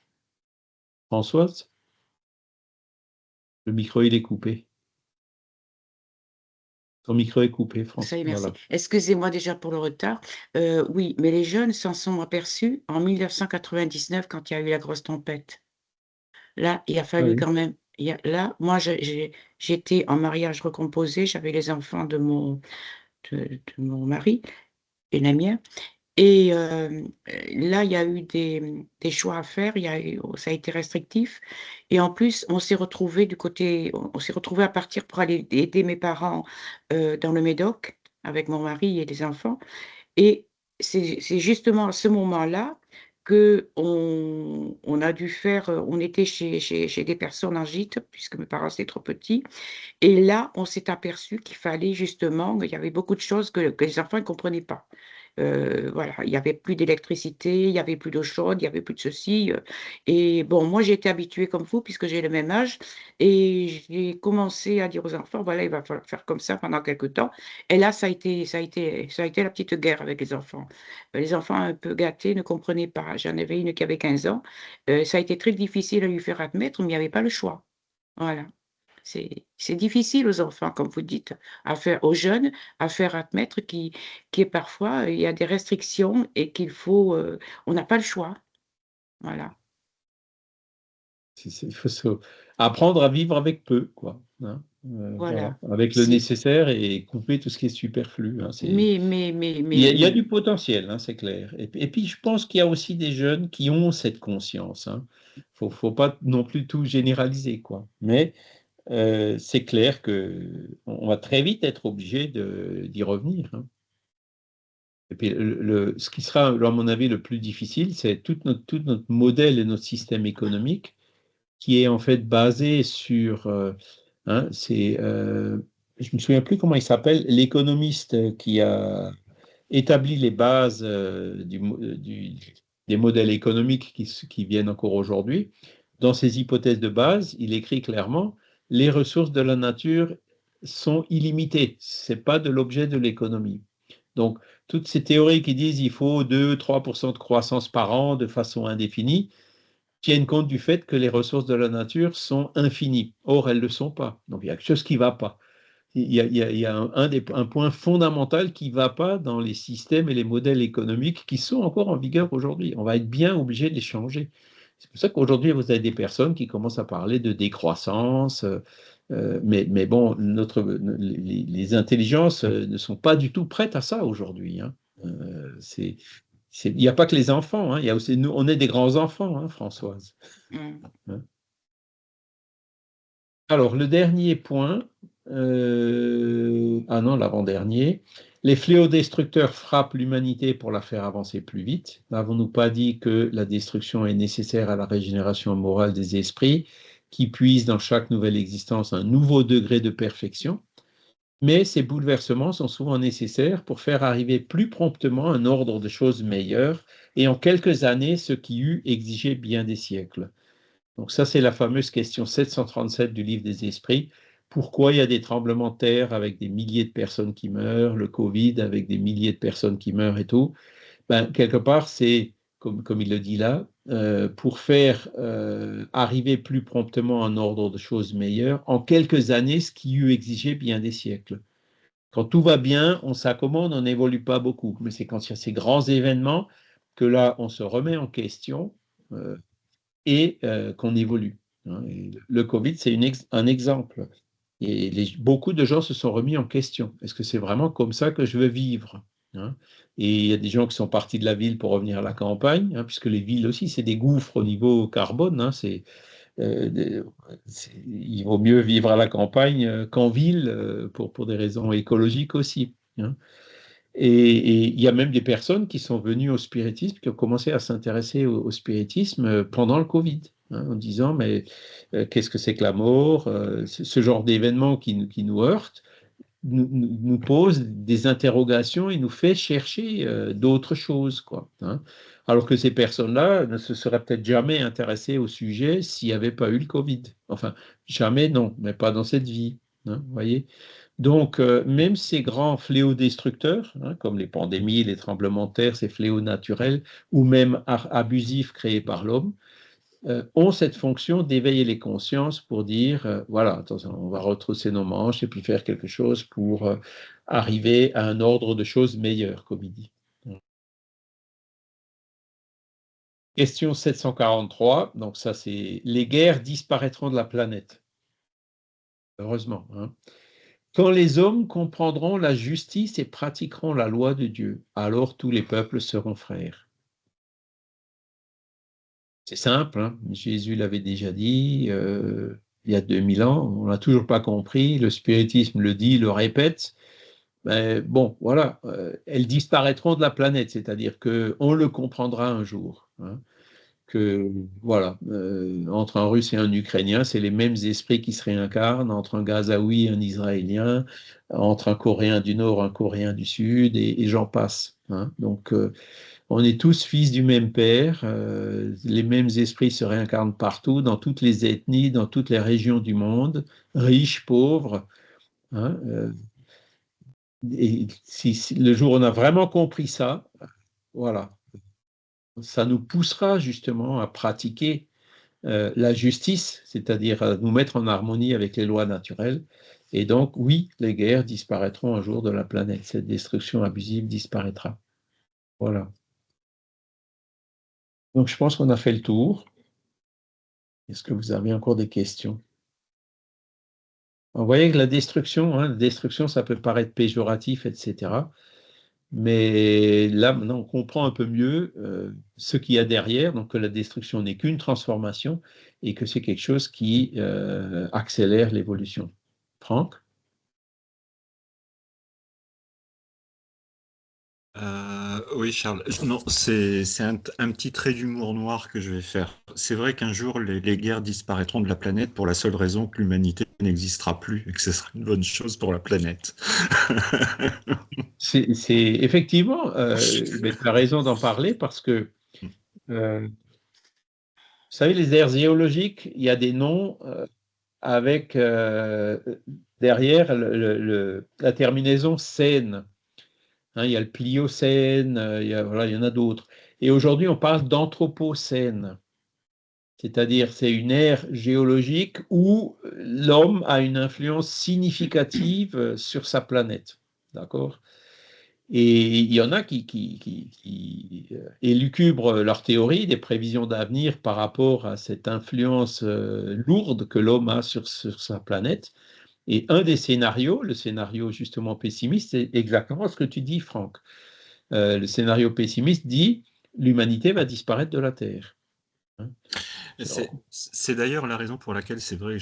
Françoise, le micro, il est coupé. Ton micro est coupé, Ça François. y est, merci. Voilà. Excusez-moi déjà pour le retard. Oui, mais les jeunes s'en sont aperçus en 1999 quand il y a eu la grosse tempête. Là, il a fallu Oui. quand même. Là, moi, j'étais en mariage recomposé, j'avais les enfants de mon mari et la mienne. Et là, il y a eu des choix à faire, ça a été restrictif. Et en plus, on s'est retrouvés on s'est retrouvés à partir pour aller aider mes parents dans le Médoc avec mon mari et les enfants. Et c'est justement à ce moment-là on a dû faire, on était chez des personnes en gîte, puisque mes parents étaient trop petits. Et là, on s'est aperçu qu'il fallait justement, il y avait beaucoup de choses que les enfants ne comprenaient pas. Voilà, il y avait plus d'électricité, il y avait plus d'eau chaude, il y avait plus de ceci. Et bon, moi, j'ai été habituée comme vous, puisque j'ai le même âge, et j'ai commencé à dire aux enfants, voilà, il va falloir faire comme ça pendant quelque temps. Et là, ça a été la petite guerre avec les enfants. Les enfants un peu gâtés ne comprenaient pas. J'en avais une qui avait 15 ans. Ça a été très difficile à lui faire admettre, mais il n'y avait pas le choix. Voilà. C'est difficile aux enfants, comme vous dites, aux jeunes, à faire admettre qui est parfois, il y a des restrictions et on n'a pas le choix. Voilà. Il faut apprendre à vivre avec peu, quoi, hein. Voilà. Voilà. Avec le C'est, nécessaire et couper tout ce qui est superflu, hein. Il y a du potentiel, hein, c'est clair. Et puis, je pense qu'il y a aussi des jeunes qui ont cette conscience, hein. Faut pas non plus tout généraliser, quoi. Mais c'est clair qu'on va très vite être obligé d'y revenir, hein. Et puis, ce qui sera, à mon avis, le plus difficile, c'est tout notre modèle et notre système économique qui est en fait basé sur, hein, je me souviens plus comment il s'appelle, l'économiste qui a établi les bases des modèles économiques qui viennent encore aujourd'hui. Dans ses hypothèses de base, il écrit clairement, les ressources de la nature sont illimitées, c'est pas de l'objet de l'économie. Donc, toutes ces théories qui disent il faut 2-3% de croissance par an de façon indéfinie, tiennent compte du fait que les ressources de la nature sont infinies. Or, elles ne le sont pas. Donc, il y a quelque chose qui ne va pas. Il y a un point fondamental qui ne va pas dans les systèmes et les modèles économiques qui sont encore en vigueur aujourd'hui. On va être bien obligé de les changer. C'est pour ça qu'aujourd'hui, vous avez des personnes qui commencent à parler de décroissance. Mais bon, les intelligences ne sont pas du tout prêtes à ça aujourd'hui, hein. Il n'y a pas que les enfants, hein, il y a aussi nous, on est des grands enfants, hein, Françoise. Mmh. Alors, le dernier point, ah non, l'avant-dernier, les fléaux destructeurs frappent l'humanité pour la faire avancer plus vite. N'avons-nous pas dit que la destruction est nécessaire à la régénération morale des esprits, qui puisent dans chaque nouvelle existence un nouveau degré de perfection? Mais ces bouleversements sont souvent nécessaires pour faire arriver plus promptement un ordre de choses meilleur et en quelques années ce qui eût exigé bien des siècles. Donc ça, c'est la fameuse question 737 du livre des esprits. Pourquoi il y a des tremblements de terre avec des milliers de personnes qui meurent, le Covid avec des milliers de personnes qui meurent et tout? Ben, quelque part, c'est comme il le dit là, pour faire arriver plus promptement un ordre de choses meilleur en quelques années, ce qui eût exigé bien des siècles. Quand tout va bien, on s'accommode, on n'évolue pas beaucoup. Mais c'est quand il y a ces grands événements que là, on se remet en question et qu'on évolue. Hein. Et le Covid, c'est un exemple. Et beaucoup de gens se sont remis en question. Est-ce que c'est vraiment comme ça que je veux vivre? Hein. Et il y a des gens qui sont partis de la ville pour revenir à la campagne, hein, puisque les villes aussi, c'est des gouffres au niveau carbone. Hein, il vaut mieux vivre à la campagne qu'en ville pour des raisons écologiques aussi. Hein. Et il y a même des personnes qui sont venues au spiritisme, qui ont commencé à s'intéresser au spiritisme pendant le Covid, hein, en disant, mais qu'est-ce que c'est que la mort? Ce genre d'événement qui nous heurte nous pose des interrogations et nous fait chercher d'autres choses, quoi. Hein. Alors que ces personnes-là ne se seraient peut-être jamais intéressées au sujet s'il n'y avait pas eu le Covid. Enfin, jamais non, mais pas dans cette vie. Hein, vous voyez? Donc, même ces grands fléaux destructeurs, hein, comme les pandémies, les tremblements de terre, ces fléaux naturels, ou même abusifs créés par l'homme, ont cette fonction d'éveiller les consciences pour dire, voilà, attention, on va retrousser nos manches et puis faire quelque chose pour arriver à un ordre de choses meilleur, comme il dit. Question 743, donc ça c'est « Les guerres disparaîtront de la planète ». Heureusement. Hein. Quand les hommes comprendront la justice et pratiqueront la loi de Dieu, alors tous les peuples seront frères. C'est simple, hein. Jésus l'avait déjà dit il y a 2000 ans, on n'a toujours pas compris, le spiritisme le dit, le répète, mais bon, voilà, elles disparaîtront de la planète, c'est-à-dire qu'on le comprendra un jour. Hein. Que voilà, entre un Russe et un Ukrainien, c'est les mêmes esprits qui se réincarnent, entre un Gazaoui et un Israélien, entre un Coréen du Nord, un Coréen du Sud, et j'en passe. Hein. Donc, on est tous fils du même père, les mêmes esprits se réincarnent partout, dans toutes les ethnies, dans toutes les régions du monde, riches, pauvres. Hein, et si le jour où on a vraiment compris ça, voilà, ça nous poussera justement à pratiquer la justice, c'est-à-dire à nous mettre en harmonie avec les lois naturelles. Et donc, oui, les guerres disparaîtront un jour de la planète. Cette destruction abusive disparaîtra. Voilà. Donc, je pense qu'on a fait le tour. Est-ce que vous avez encore des questions? Vous voyez que la destruction, ça peut paraître péjoratif, etc. Mais là, maintenant, on comprend un peu mieux ce qu'il y a derrière, donc que la destruction n'est qu'une transformation et que c'est quelque chose qui accélère l'évolution. Franck? Oui, Charles. Non, c'est un petit trait d'humour noir que je vais faire. C'est vrai qu'un jour, les guerres disparaîtront de la planète pour la seule raison que l'humanité n'existera plus et que ce sera une bonne chose pour la planète. C'est effectivement, mais tu as raison d'en parler parce que, vous savez, les aires géologiques, il y a des noms avec derrière la terminaison Cène. Hein, il y a le Pliocène, voilà, il y en a d'autres. Et aujourd'hui, on parle d'Anthropocène. C'est-à-dire, c'est une ère géologique où l'homme a une influence significative sur sa planète. D'accord? Et il y en a qui élucubrent leur théorie des prévisions d'avenir par rapport à cette influence lourde que l'homme a sur sa planète. Et un des scénarios, le scénario justement pessimiste, c'est exactement ce que tu dis, Franck. Le scénario pessimiste dit l'humanité va disparaître de la Terre. Hein. C'est d'ailleurs la raison pour laquelle c'est vrai,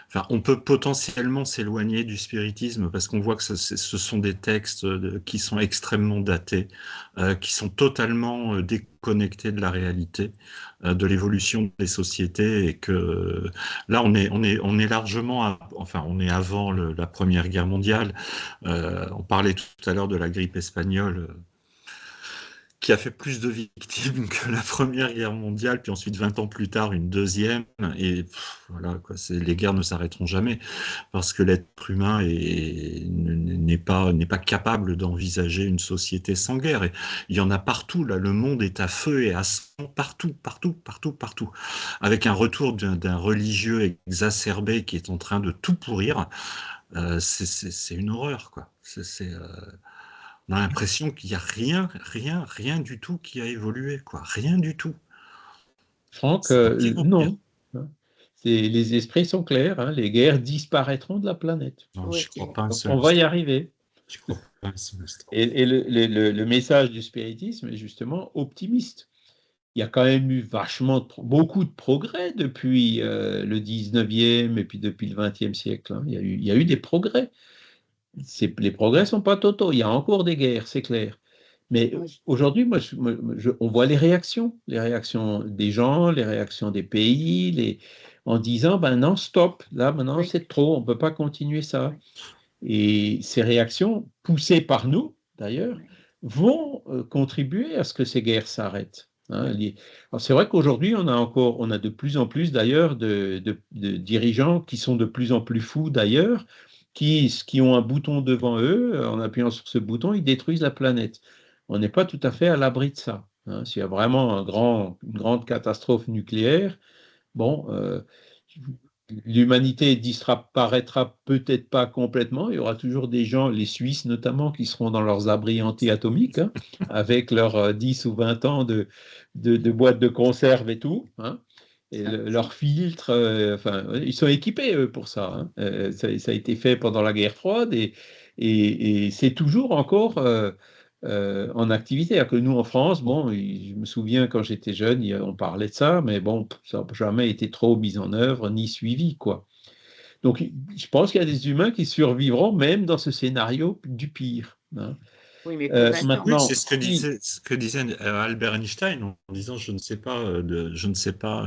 enfin, on peut potentiellement s'éloigner du spiritisme parce qu'on voit que ce sont des textes qui sont extrêmement datés, qui sont totalement déconnectés de la réalité, de l'évolution des sociétés et que là on est largement, enfin on est avant la Première Guerre mondiale. On parlait tout à l'heure de la grippe espagnole. qui a fait plus de victimes que la Première Guerre mondiale, puis ensuite 20 ans plus tard une deuxième, et voilà, quoi, les guerres ne s'arrêteront jamais, parce que l'être humain n'est pas capable d'envisager une société sans guerre. Et il y en a partout, là, le monde est à feu et à sang, partout, partout, partout, partout, avec un retour d'un religieux exacerbé qui est en train de tout pourrir. C'est une horreur, quoi. On a l'impression qu'il n'y a rien du tout qui a évolué, quoi. Rien du tout. Franck, C'est de pire en pire. non. Les esprits sont clairs, hein, les guerres disparaîtront de la planète. Non, Oui. je crois pas un Donc, seul on va y instant. arriver. Je crois pas un seul instant. Et le message du spiritisme est justement optimiste. Il y a quand même eu beaucoup de progrès depuis le 19e et puis depuis le 20e siècle, hein. Il y a eu des progrès. Les progrès ne sont pas totaux. Il y a encore des guerres, c'est clair. Mais aujourd'hui, on voit les réactions des gens, les réactions des pays, en disant, ben non, stop, là maintenant Oui. c'est trop, on ne peut pas continuer ça. Et ces réactions, poussées par nous d'ailleurs, vont contribuer à ce que ces guerres s'arrêtent, hein. C'est vrai qu'aujourd'hui, on a de plus en plus d'ailleurs de dirigeants qui sont de plus en plus fous d'ailleurs, qui ont un bouton devant eux, en appuyant sur ce bouton, ils détruisent la planète. On n'est pas tout à fait à l'abri de ça, hein. S'il y a vraiment une grande catastrophe nucléaire, bon, l'humanité disparaîtra peut-être pas complètement. Il y aura toujours des gens, les Suisses notamment, qui seront dans leurs abris anti-atomiques, hein, avec leurs 10 ou 20 ans de boîtes de conserve et tout, hein, et leurs filtres. Enfin, ils sont équipés, eux, pour ça, hein. Ça a été fait pendant la guerre froide et c'est toujours encore en activité. Alors que nous, en France, bon, je me souviens quand j'étais jeune, on parlait de ça, mais bon, ça n'a jamais été trop mis en œuvre ni suivi, quoi. Donc, je pense qu'il y a des humains qui survivront même dans ce scénario du pire, hein. Oui, mais pour l'instant. Oui, Maintenant, c'est ce que disait Albert Einstein en disant je ne sais pas,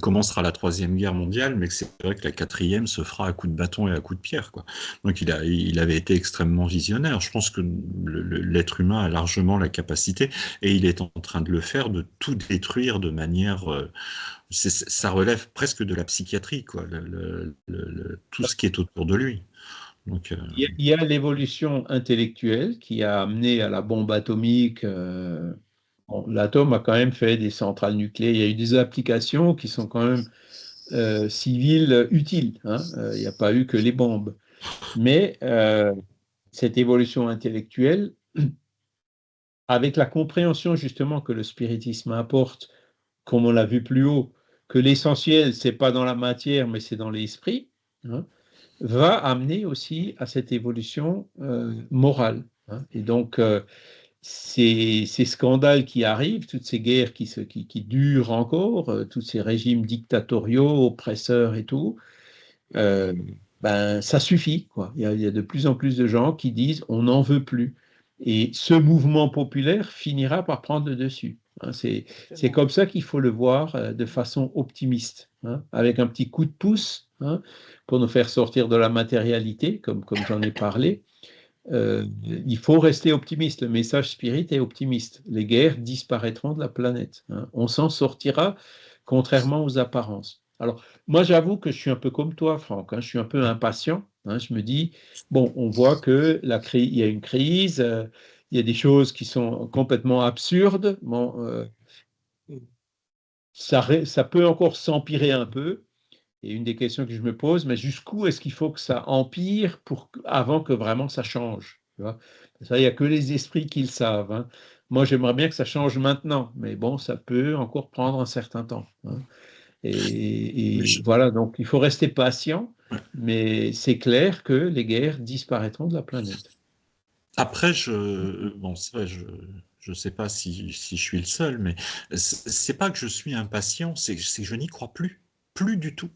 comment sera la troisième guerre mondiale, mais que c'est vrai que la quatrième se fera à coups de bâton et à coups de pierre, quoi. Donc il avait été extrêmement visionnaire. Je pense que l'être humain a largement la capacité, et il est en train de le faire, de tout détruire de manière. Ça relève presque de la psychiatrie, quoi. Tout ce qui est autour de lui. Donc, il y a l'évolution intellectuelle qui a amené à la bombe atomique. Bon, l'atome a quand même fait des centrales nucléaires. Il y a eu des applications qui sont quand même civiles utiles, hein. Il n'y a pas eu que les bombes. Mais cette évolution intellectuelle, avec la compréhension justement que le spiritisme apporte, comme on l'a vu plus haut, que l'essentiel, c'est pas dans la matière, mais c'est dans l'esprit, hein, va amener aussi à cette évolution morale, hein. Et donc, ces scandales qui arrivent, toutes ces guerres qui durent encore, tous ces régimes dictatoriaux, oppresseurs et tout, ben, ça suffit, quoi. Il y a de plus en plus de gens qui disent on n'en veut plus. Et ce mouvement populaire finira par prendre le dessus, hein. C'est comme ça qu'il faut le voir de façon optimiste, hein, avec un petit coup de pouce, hein, pour nous faire sortir de la matérialité, comme j'en ai parlé. Il faut rester optimiste. Le message spirit est optimiste. Les guerres disparaîtront de la planète, hein. On s'en sortira, contrairement aux apparences. Alors, moi, j'avoue que je suis un peu comme toi, Franck, hein, je suis un peu impatient, hein. Je me dis, bon, on voit que il y a une crise, il y a des choses qui sont complètement absurdes. Bon, ça peut encore s'empirer un peu. Et une des questions que je me pose, mais jusqu'où est-ce qu'il faut que ça empire avant que vraiment ça change, tu vois? Ça, il n'y a que les esprits qui le savent, hein. Moi, j'aimerais bien que ça change maintenant, mais bon, ça peut encore prendre un certain temps, hein. Et voilà, donc il faut rester patient, mais c'est clair que les guerres disparaîtront de la planète. Après, bon, c'est vrai, je sais pas si je suis le seul, mais c'est pas que je suis impatient, c'est que je n'y crois plus du tout.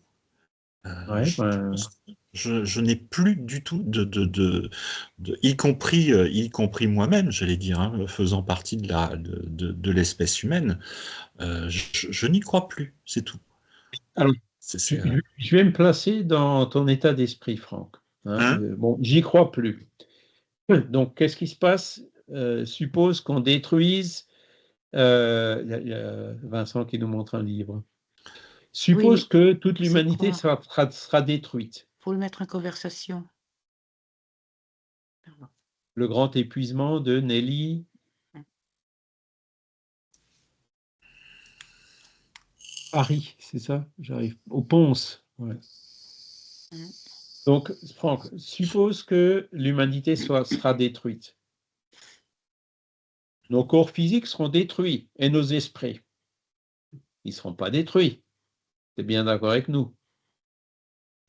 Ouais, ben, Je n'ai plus du tout y compris moi-même, j'allais dire, hein, faisant partie de l'espèce humaine, je n'y crois plus, c'est tout. alors, C'est, je vais me placer dans ton état d'esprit, Franck, hein. hein? Bon, j'y crois plus. Donc, qu'est-ce qui se passe? Suppose qu'on détruise Il y a Vincent qui nous montre un livre. Suppose Oui, que toute c'est l'humanité quoi? sera détruite. Faut le mettre en conversation. Pardon. Le grand épuisement de Nelly. Paris, c'est ça? J'arrive. Au Ponce. Ouais. Mm. Donc, Franck, suppose que l'humanité sera détruite. Nos corps physiques seront détruits et nos esprits. Ils ne seront pas détruits. Tu es bien d'accord avec nous?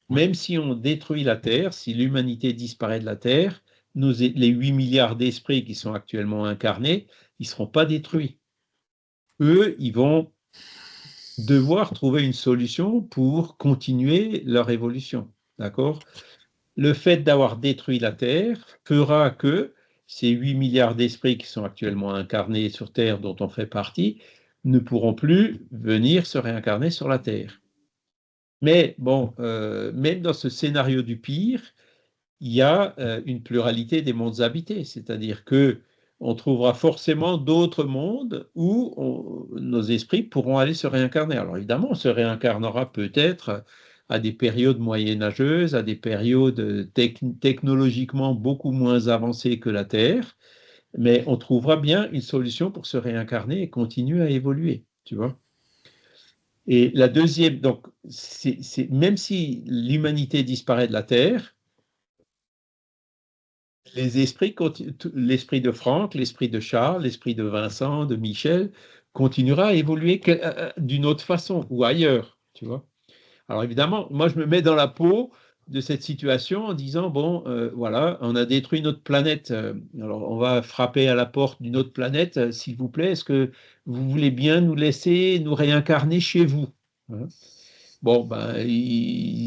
Même si on détruit la Terre, si l'humanité disparaît de la Terre, les 8 milliards d'esprits qui sont actuellement incarnés, ils ne seront pas détruits. Eux, ils vont devoir trouver une solution pour continuer leur évolution. D'accord? Le fait d'avoir détruit la Terre fera que ces 8 milliards d'esprits qui sont actuellement incarnés sur Terre, dont on fait partie, ne pourront plus venir se réincarner sur la Terre. Mais bon, même dans ce scénario du pire, il y a une pluralité des mondes habités, c'est-à-dire que on trouvera forcément d'autres mondes où nos esprits pourront aller se réincarner. Alors évidemment, on se réincarnera peut-être à des périodes moyenâgeuses, à des périodes technologiquement beaucoup moins avancées que la Terre, mais on trouvera bien une solution pour se réincarner et continuer à évoluer, tu vois. Et la deuxième, donc, même si l'humanité disparaît de la Terre, les esprits, l'esprit de Franck, l'esprit de Charles, l'esprit de Vincent, de Michel, continuera à évoluer d'une autre façon ou ailleurs, tu vois. Alors évidemment, moi je me mets dans la peau de cette situation en disant, bon, voilà, on a détruit notre planète, alors on va frapper à la porte d'une autre planète, s'il vous plaît, est-ce que vous voulez bien nous laisser nous réincarner chez vous? Hein. Bon, ben,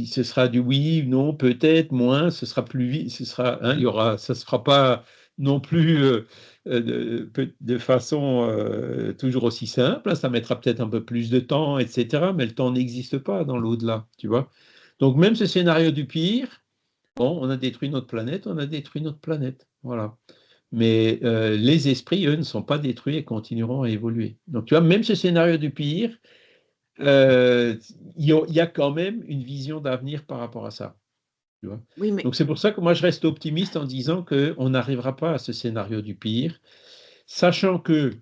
ce sera du oui, non, peut-être, moins, ce sera plus vite, il y aura, ça ne se fera pas non plus de façon toujours aussi simple, hein, ça mettra peut-être un peu plus de temps, etc., mais le temps n'existe pas dans l'au-delà, tu vois. Donc, même ce scénario du pire, bon, on a détruit notre planète, voilà. Mais les esprits, eux, ne sont pas détruits et continueront à évoluer. Donc, tu vois, même ce scénario du pire, il y a quand même une vision d'avenir par rapport à ça. Tu vois. Oui, mais Donc c'est pour ça que moi je reste optimiste en disant qu'on n'arrivera pas à ce scénario du pire, sachant que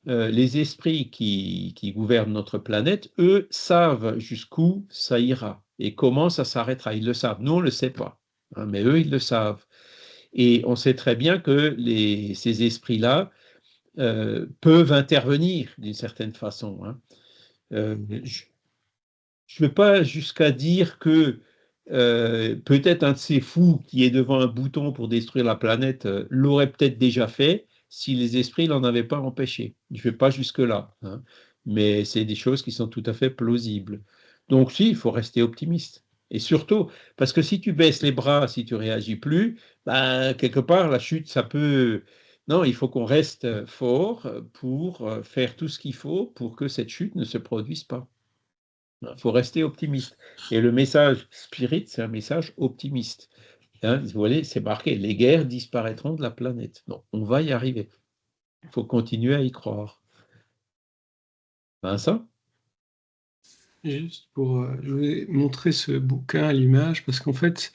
les esprits qui gouvernent notre planète, eux, savent jusqu'où ça ira et comment ça s'arrêtera. Ils le savent. Nous, on ne le sait pas, hein, mais eux, ils le savent. Et on sait très bien que ces esprits-là peuvent intervenir d'une certaine façon. Hein. Je ne vais pas jusqu'à dire que peut-être un de ces fous qui est devant un bouton pour détruire la planète l'aurait peut-être déjà fait si les esprits ne l'en avaient pas empêché. Je ne vais pas jusque-là, hein. Mais c'est des choses qui sont tout à fait plausibles. Donc si, il faut rester optimiste. Et surtout, parce que si tu baisses les bras, si tu réagis plus, ben, quelque part, la chute, ça peut... Non, il faut qu'on reste fort pour faire tout ce qu'il faut pour que cette chute ne se produise pas. Il faut rester optimiste. Et le message spirit, c'est un message optimiste. Hein, vous voyez, c'est marqué, les guerres disparaîtront de la planète. Non, on va y arriver. Il faut continuer à y croire. Vincent? Juste pour je voulais montrer ce bouquin à l'image, parce qu'en fait,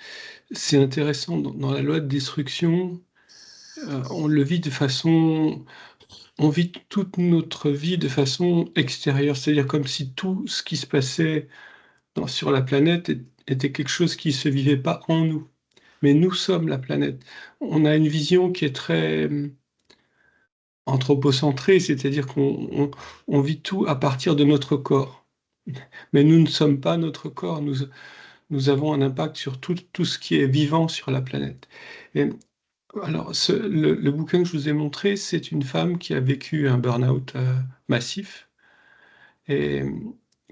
c'est intéressant. Dans la loi de destruction, on le vit de façon... On vit toute notre vie de façon extérieure, c'est-à-dire comme si tout ce qui se passait sur la planète était quelque chose qui ne se vivait pas en nous. Mais nous sommes la planète. On a une vision qui est très anthropocentrée, c'est-à-dire qu'on vit tout à partir de notre corps. Mais nous ne sommes pas notre corps, nous avons un impact sur tout ce qui est vivant sur la planète. Et alors, le bouquin que je vous ai montré, c'est une femme qui a vécu un burn-out massif et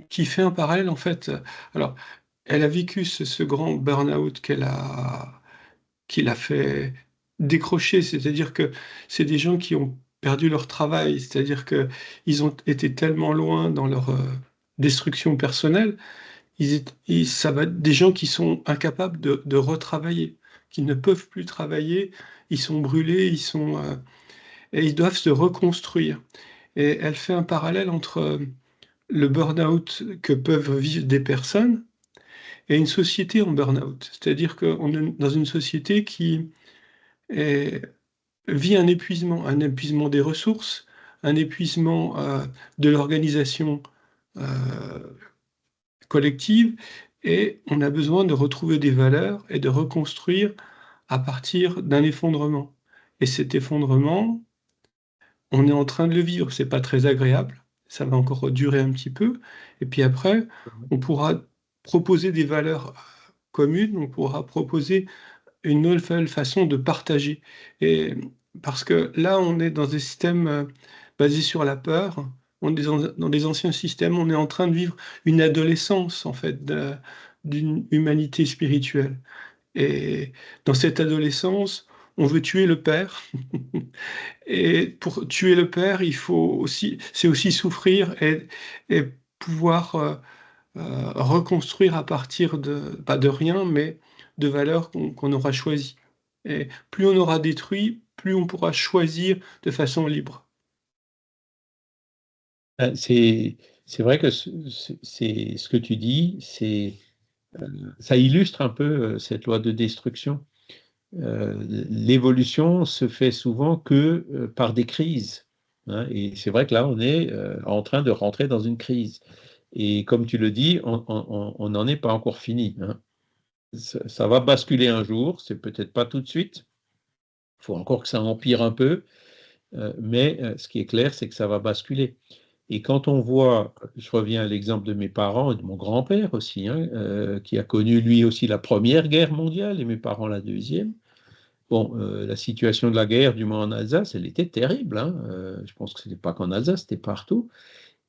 qui fait un parallèle, en fait. Alors, elle a vécu ce grand burn-out qui l'a fait décrocher, c'est-à-dire que c'est des gens qui ont perdu leur travail, c'est-à-dire qu'ils ont été tellement loin dans leur destruction personnelle, ça va être des gens qui sont incapables de retravailler, qui ne peuvent plus travailler, ils sont brûlés, et ils doivent se reconstruire. Et elle fait un parallèle entre le burn-out que peuvent vivre des personnes et une société en burn-out. C'est-à-dire qu'on est dans une société qui vit un épuisement des ressources, un épuisement de l'organisation collective, et on a besoin de retrouver des valeurs et de reconstruire à partir d'un effondrement. Et cet effondrement, on est en train de le vivre, c'est pas très agréable, ça va encore durer un petit peu, et puis après, on pourra proposer des valeurs communes, on pourra proposer une nouvelle façon de partager. Et parce que là, on est dans des systèmes basés sur la peur, on est dans des anciens systèmes, on est en train de vivre une adolescence, en fait, d'une humanité spirituelle. Et dans cette adolescence, on veut tuer le père. Et pour tuer le père, c'est aussi souffrir et pouvoir reconstruire à partir pas de rien, mais de valeurs qu'on aura choisies. Et plus on aura détruit, plus on pourra choisir de façon libre. C'est vrai que c'est ce que tu dis, ça illustre un peu cette loi de destruction. L'évolution se fait souvent que par des crises, hein, et c'est vrai que là, on est en train de rentrer dans une crise. Et comme tu le dis, on n'en est pas encore fini, hein. Ça va basculer un jour, c'est peut-être pas tout de suite. Il faut encore que ça empire un peu, mais ce qui est clair, c'est que ça va basculer. Et quand on voit, je reviens à l'exemple de mes parents et de mon grand-père aussi, hein, qui a connu lui aussi la Première Guerre mondiale et mes parents la Deuxième. Bon, la situation de la guerre, du moins en Alsace, elle était terrible, hein. Je pense que ce n'était pas qu'en Alsace, c'était partout.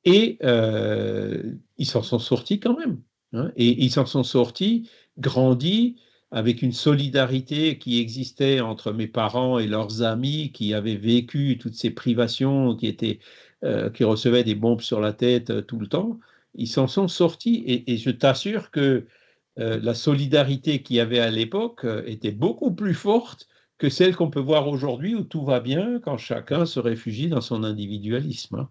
Et ils s'en sont sortis quand même, hein. Et ils s'en sont sortis, grandis, avec une solidarité qui existait entre mes parents et leurs amis qui avaient vécu toutes ces privations, qui recevaient des bombes sur la tête tout le temps. Ils s'en sont sortis. Et je t'assure que la solidarité qu'il y avait à l'époque était beaucoup plus forte que celle qu'on peut voir aujourd'hui où tout va bien quand chacun se réfugie dans son individualisme, hein.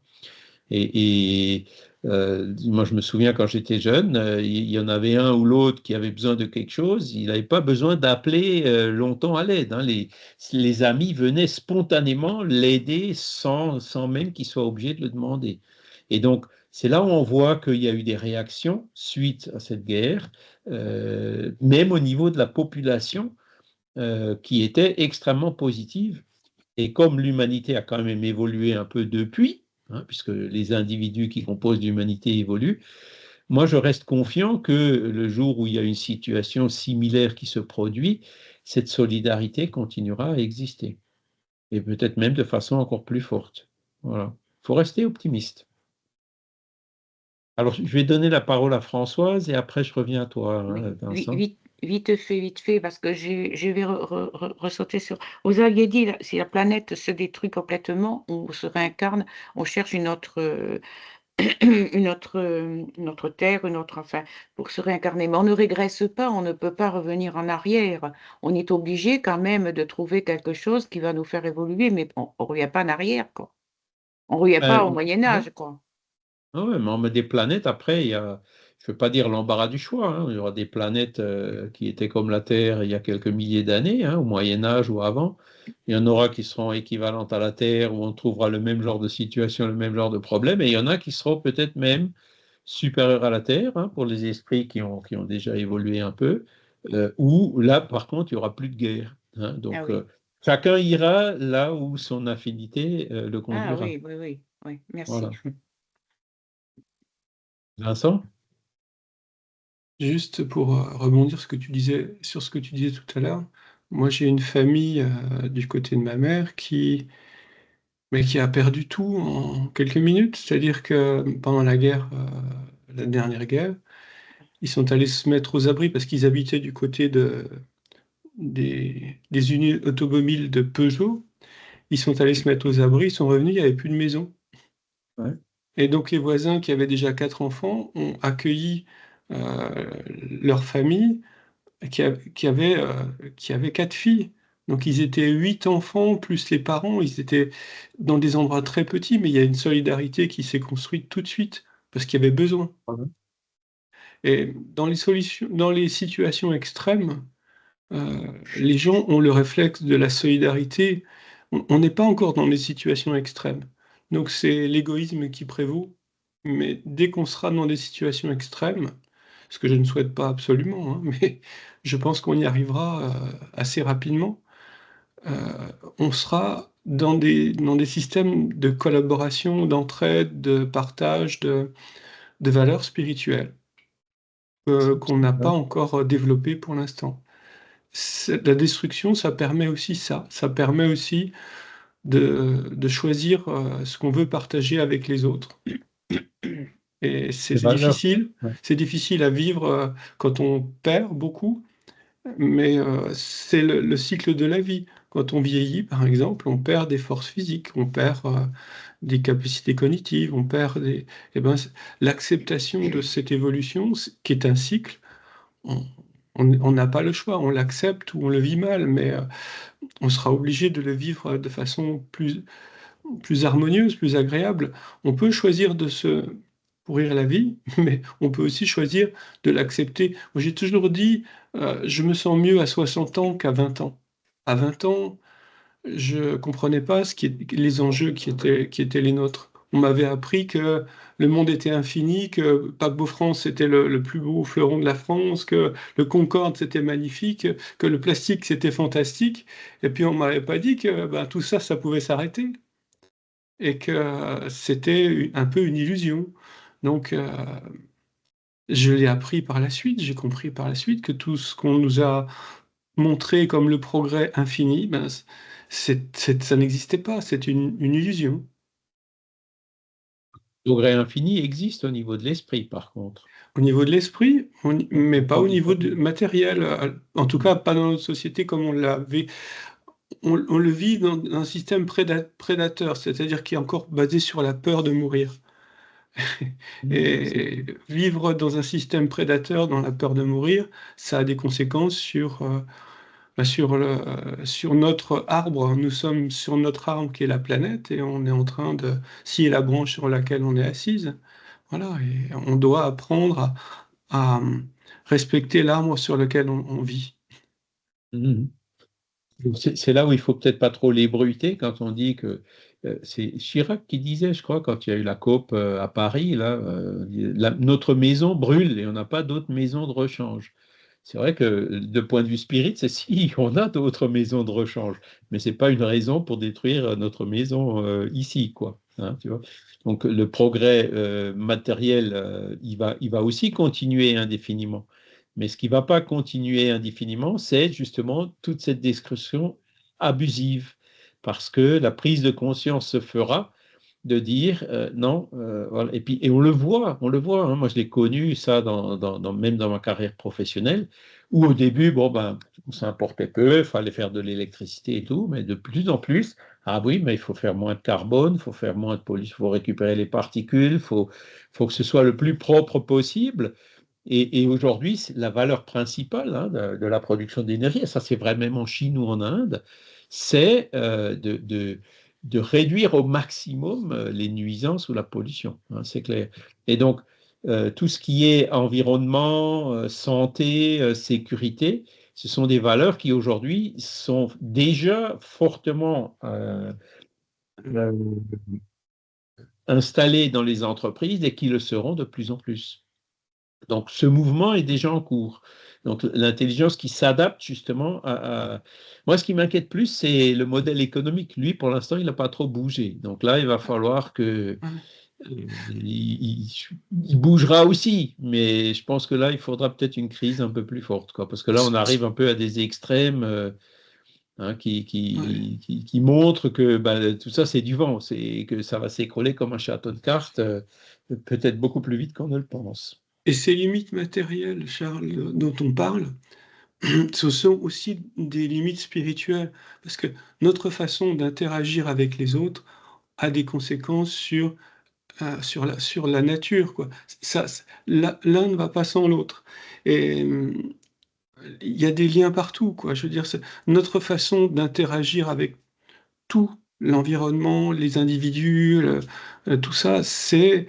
Et moi, je me souviens quand j'étais jeune, il y en avait un ou l'autre qui avait besoin de quelque chose. Il n'avait pas besoin d'appeler longtemps à l'aide, hein. Les amis venaient spontanément l'aider sans même qu'il soit obligé de le demander. Et donc, c'est là où on voit qu'il y a eu des réactions suite à cette guerre, même au niveau de la population, qui étaient extrêmement positives. Et comme l'humanité a quand même évolué un peu depuis, hein, puisque les individus qui composent l'humanité évoluent, moi je reste confiant que le jour où il y a une situation similaire qui se produit, cette solidarité continuera à exister. Et peut-être même de façon encore plus forte. Voilà. Il faut rester optimiste. Alors, je vais donner la parole à Françoise et après je reviens à toi, hein, Vincent. Vite fait, parce que je vais ressauter sur. Vous aviez dit, si la planète se détruit complètement, on se réincarne, on cherche une autre terre, enfin, pour se réincarner. Mais on ne régresse pas, on ne peut pas revenir en arrière. On est obligé quand même de trouver quelque chose qui va nous faire évoluer, mais on ne revient pas en arrière, quoi. On ne revient pas au Moyen-Âge, quoi. Ah ouais, mais on met des planètes, après, je ne veux pas dire l'embarras du choix, hein. Il y aura des planètes qui étaient comme la Terre il y a quelques milliers d'années, hein, au Moyen-Âge ou avant. Il y en aura qui seront équivalentes à la Terre, où on trouvera le même genre de situation, le même genre de problème, et il y en a qui seront peut-être même supérieurs à la Terre, hein, pour les esprits qui ont déjà évolué un peu, où là, par contre, il n'y aura plus de guerre, hein. Donc, Ah oui. chacun ira là où son affinité le Ah conduira. oui, merci. Voilà. Vincent? Juste pour rebondir sur ce que tu disais tout à l'heure, moi j'ai une famille du côté de ma mère mais qui a perdu tout en quelques minutes. C'est-à-dire que pendant la dernière guerre, ils sont allés se mettre aux abris parce qu'ils habitaient du côté des unités automobiles de Peugeot. Ils sont allés se mettre aux abris, ils sont revenus, il n'y avait plus de maison. Ouais. Et donc les voisins qui avaient déjà 4 enfants ont accueilli leur famille qui avait 4 filles. Donc ils étaient 8 enfants, plus les parents, ils étaient dans des endroits très petits, mais il y a une solidarité qui s'est construite tout de suite, parce qu'il y avait besoin. Et dans les situations extrêmes, les gens ont le réflexe de la solidarité. On n'est pas encore dans les situations extrêmes. Donc c'est l'égoïsme qui prévaut. Mais dès qu'on sera dans des situations extrêmes, ce que je ne souhaite pas absolument, hein, mais je pense qu'on y arrivera assez rapidement, on sera dans des systèmes de collaboration, d'entraide, de partage, de valeurs spirituelles qu'on n'a pas encore développées pour l'instant. La destruction, ça permet aussi ça. Ça permet aussi de choisir ce qu'on veut partager avec les autres. Et c'est Les valeurs. difficile. Ouais. C'est difficile à vivre quand on perd beaucoup, mais c'est le cycle de la vie. Quand on vieillit, par exemple, on perd des forces physiques, on perd des capacités cognitives, on perd des... Eh ben, l'acceptation de cette évolution, qui est un cycle, on n'a pas le choix, on l'accepte ou on le vit mal, mais on sera obligé de le vivre de façon plus harmonieuse, plus agréable. On peut choisir de se pourrir la vie, mais on peut aussi choisir de l'accepter. Moi, j'ai toujours dit, je me sens mieux à 60 ans qu'à 20 ans. À 20 ans, je comprenais pas les enjeux qui étaient les nôtres. On m'avait appris que le monde était infini, que Paquebot France c'était le plus beau fleuron de la France, que le Concorde c'était magnifique, que le plastique c'était fantastique. Et puis on m'avait pas dit que ben, tout ça, ça pouvait s'arrêter et que c'était un peu une illusion. Donc je l'ai appris par la suite, j'ai compris par la suite que tout ce qu'on nous a montré comme le progrès infini, ben, ça n'existait pas, c'est une illusion. Le progrès infini existe au niveau de l'esprit, par contre. Au niveau de l'esprit, mais pas au niveau Pas- matériel, en tout cas pas dans notre société comme on l'avait. On le vit dans un système prédateur, c'est-à-dire qui est encore basé sur la peur de mourir. Et vivre dans un système prédateur, dans la peur de mourir, ça a des conséquences sur notre arbre. Nous sommes sur notre arbre qui est la planète et on est en train de scier la branche sur laquelle on est assise. Voilà, et on doit apprendre à respecter l'arbre sur lequel on vit. Mhm. C'est là où il faut peut-être pas trop l'ébruiter quand on dit que c'est Chirac qui disait, je crois, quand il y a eu la COP à Paris, là, notre maison brûle et on n'a pas d'autres maisons de rechange. C'est vrai que de point de vue spirit, c'est si on a d'autres maisons de rechange, mais c'est pas une raison pour détruire notre maison ici, quoi. Hein, tu vois. Donc le progrès matériel, il va aussi continuer indéfiniment. Mais ce qui ne va pas continuer indéfiniment, c'est justement toute cette discussion abusive, parce que la prise de conscience se fera de dire non, voilà. Et on le voit. Hein, moi, je l'ai connu ça même dans ma carrière professionnelle, où au début, bon ben, ça importait peu, il fallait faire de l'électricité et tout, mais de plus en plus, ah oui, mais il faut faire moins de carbone, il faut faire moins de pollution, il faut récupérer les particules, faut que ce soit le plus propre possible. Et aujourd'hui, la valeur principale hein, de la production d'énergie, et ça c'est vraiment en Chine ou en Inde, c'est de réduire au maximum les nuisances ou la pollution, hein, c'est clair. Et donc, tout ce qui est environnement, santé, sécurité, ce sont des valeurs qui aujourd'hui sont déjà fortement installées dans les entreprises et qui le seront de plus en plus. Donc, ce mouvement est déjà en cours. Donc, l'intelligence qui s'adapte justement à... Moi, ce qui m'inquiète plus, c'est le modèle économique. Lui, pour l'instant, il n'a pas trop bougé. Donc là, il va falloir que... il bougera aussi, mais je pense que là, il faudra peut-être une crise un peu plus forte, quoi, parce que là, on arrive un peu à des extrêmes hein, qui montrent que ben, tout ça, c'est du vent, c'est que ça va s'écrouler comme un château de cartes, peut-être beaucoup plus vite qu'on ne le pense. Et ces limites matérielles, Charles, dont on parle, ce sont aussi des limites spirituelles, parce que notre façon d'interagir avec les autres a des conséquences sur la nature, quoi. L'un ne va pas sans l'autre. Et il y a des liens partout, quoi. Je veux dire, notre façon d'interagir avec tout l'environnement, les individus, tout ça, c'est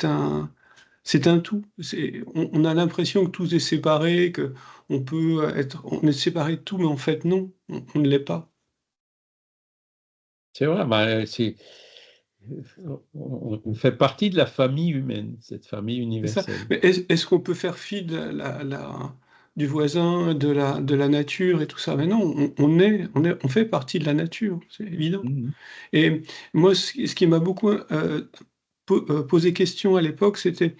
un tout. On a l'impression que tout est séparé, que on est séparé de tout, mais en fait non, on ne l'est pas. C'est vrai, on fait partie de la famille humaine, cette famille C'est ça. universelle. Mais est-ce qu'on peut faire fi du voisin, de la nature et tout ça? Mais non, on fait partie de la nature, c'est évident. Mhm. Et moi, ce qui m'a beaucoup posé question à l'époque, c'était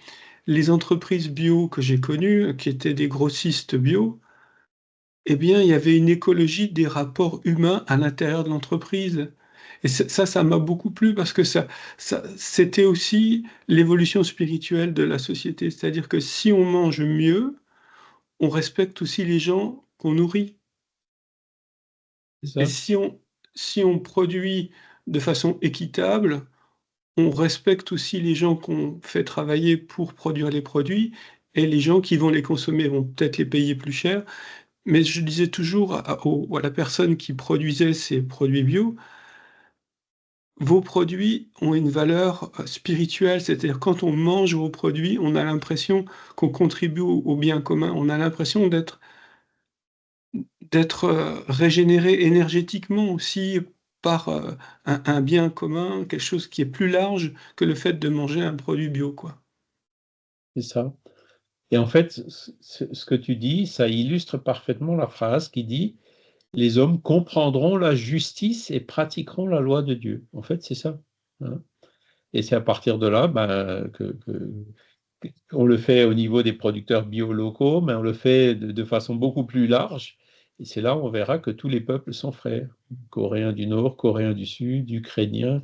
les entreprises bio que j'ai connues, qui étaient des grossistes bio. Eh bien, il y avait une écologie des rapports humains à l'intérieur de l'entreprise. Et ça m'a beaucoup plu parce que c'était aussi l'évolution spirituelle de la société. C'est-à-dire que si on mange mieux, on respecte aussi les gens qu'on nourrit. C'est Et ça? si on produit de façon équitable, on respecte aussi les gens qu'on fait travailler pour produire les produits, et les gens qui vont les consommer vont peut-être les payer plus cher. Mais je disais toujours à la personne qui produisait ces produits bio, vos produits ont une valeur spirituelle, c'est-à-dire quand on mange vos produits, on a l'impression qu'on contribue au bien commun, on a l'impression d'être régénéré énergétiquement aussi par un bien commun, quelque chose qui est plus large que le fait de manger un produit bio, quoi. C'est ça. Et en fait, ce que tu dis, ça illustre parfaitement la phrase qui dit les hommes comprendront la justice et pratiqueront la loi de Dieu. En fait, c'est ça. Hein. Et c'est à partir de là on le fait au niveau des producteurs bio locaux, mais on le fait de façon beaucoup plus large. Et c'est là où on verra que tous les peuples sont frères. Coréens du Nord, Coréens du Sud, Ukrainiens,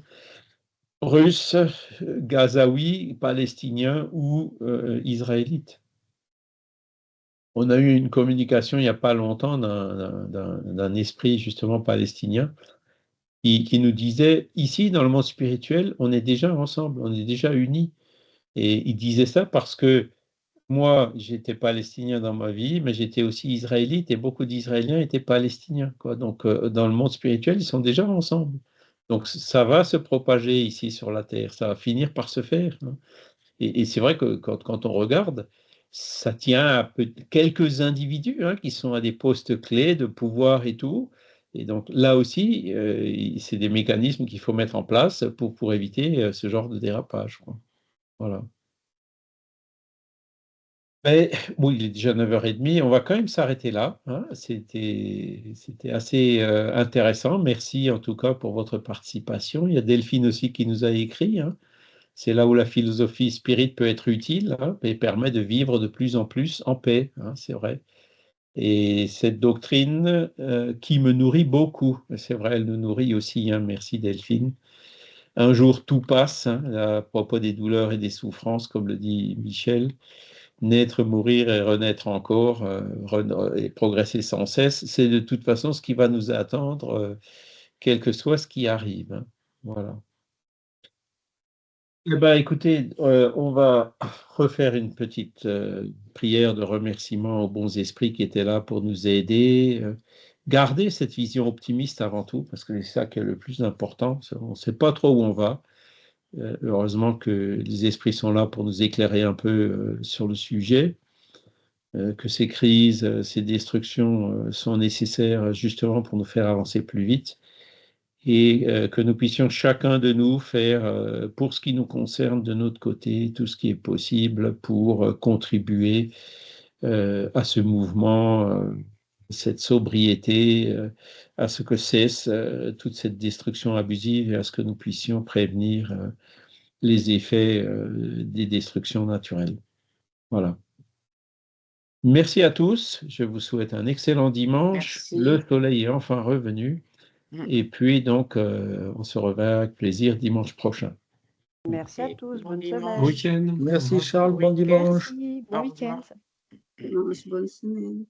Russes, Gazaouis, Palestiniens ou Israélites. On a eu une communication il n'y a pas longtemps d'un esprit justement palestinien qui nous disait, ici dans le monde spirituel, on est déjà ensemble, on est déjà unis. Et il disait ça parce que moi, j'étais palestinien dans ma vie, mais j'étais aussi israélite et beaucoup d'Israéliens étaient palestiniens, quoi. Donc, dans le monde spirituel, ils sont déjà ensemble. Donc, ça va se propager ici sur la terre, ça va finir par se faire. Hein. Et c'est vrai que quand on regarde, ça tient à quelques individus qui sont à des postes clés de pouvoir et tout. Et donc, là aussi, c'est des mécanismes qu'il faut mettre en place pour éviter ce genre de dérapage, quoi. Voilà. Mais bon, il est déjà 9h30, on va quand même s'arrêter là. Hein. C'était assez intéressant. Merci en tout cas pour votre participation. Il y a Delphine aussi qui nous a écrit. Hein. C'est là où la philosophie spirit peut être utile et permet de vivre de plus en plus en paix. Hein, c'est vrai. Et cette doctrine qui me nourrit beaucoup, c'est vrai, elle nous nourrit aussi. Hein. Merci Delphine. Un jour tout passe, hein, à propos des douleurs et des souffrances, comme le dit Michel. Naître, mourir et renaître encore, et progresser sans cesse, c'est de toute façon ce qui va nous attendre, quel que soit ce qui arrive. Hein. Voilà. Eh ben, écoutez, on va refaire une petite prière de remerciement aux bons esprits qui étaient là pour nous aider. Garder cette vision optimiste avant tout, parce que c'est ça qui est le plus important. On ne sait pas trop où on va. Heureusement que les esprits sont là pour nous éclairer un peu sur le sujet. Que ces crises, ces destructions sont nécessaires justement pour nous faire avancer plus vite et que nous puissions chacun de nous faire, pour ce qui nous concerne de notre côté, tout ce qui est possible pour contribuer à ce mouvement, cette sobriété, à ce que cesse toute cette destruction abusive et à ce que nous puissions prévenir les effets des destructions naturelles. Voilà. Merci à tous. Je vous souhaite un excellent dimanche. Merci. Le soleil est enfin revenu. Et puis, donc, on se reverra avec plaisir dimanche prochain. Merci à tous. Bon Bonne dimanche. Bon semaine. week-end. Merci Au revoir. Charles, bon week-end. dimanche. Merci. Bon Au week-end. revoir. Bonne semaine.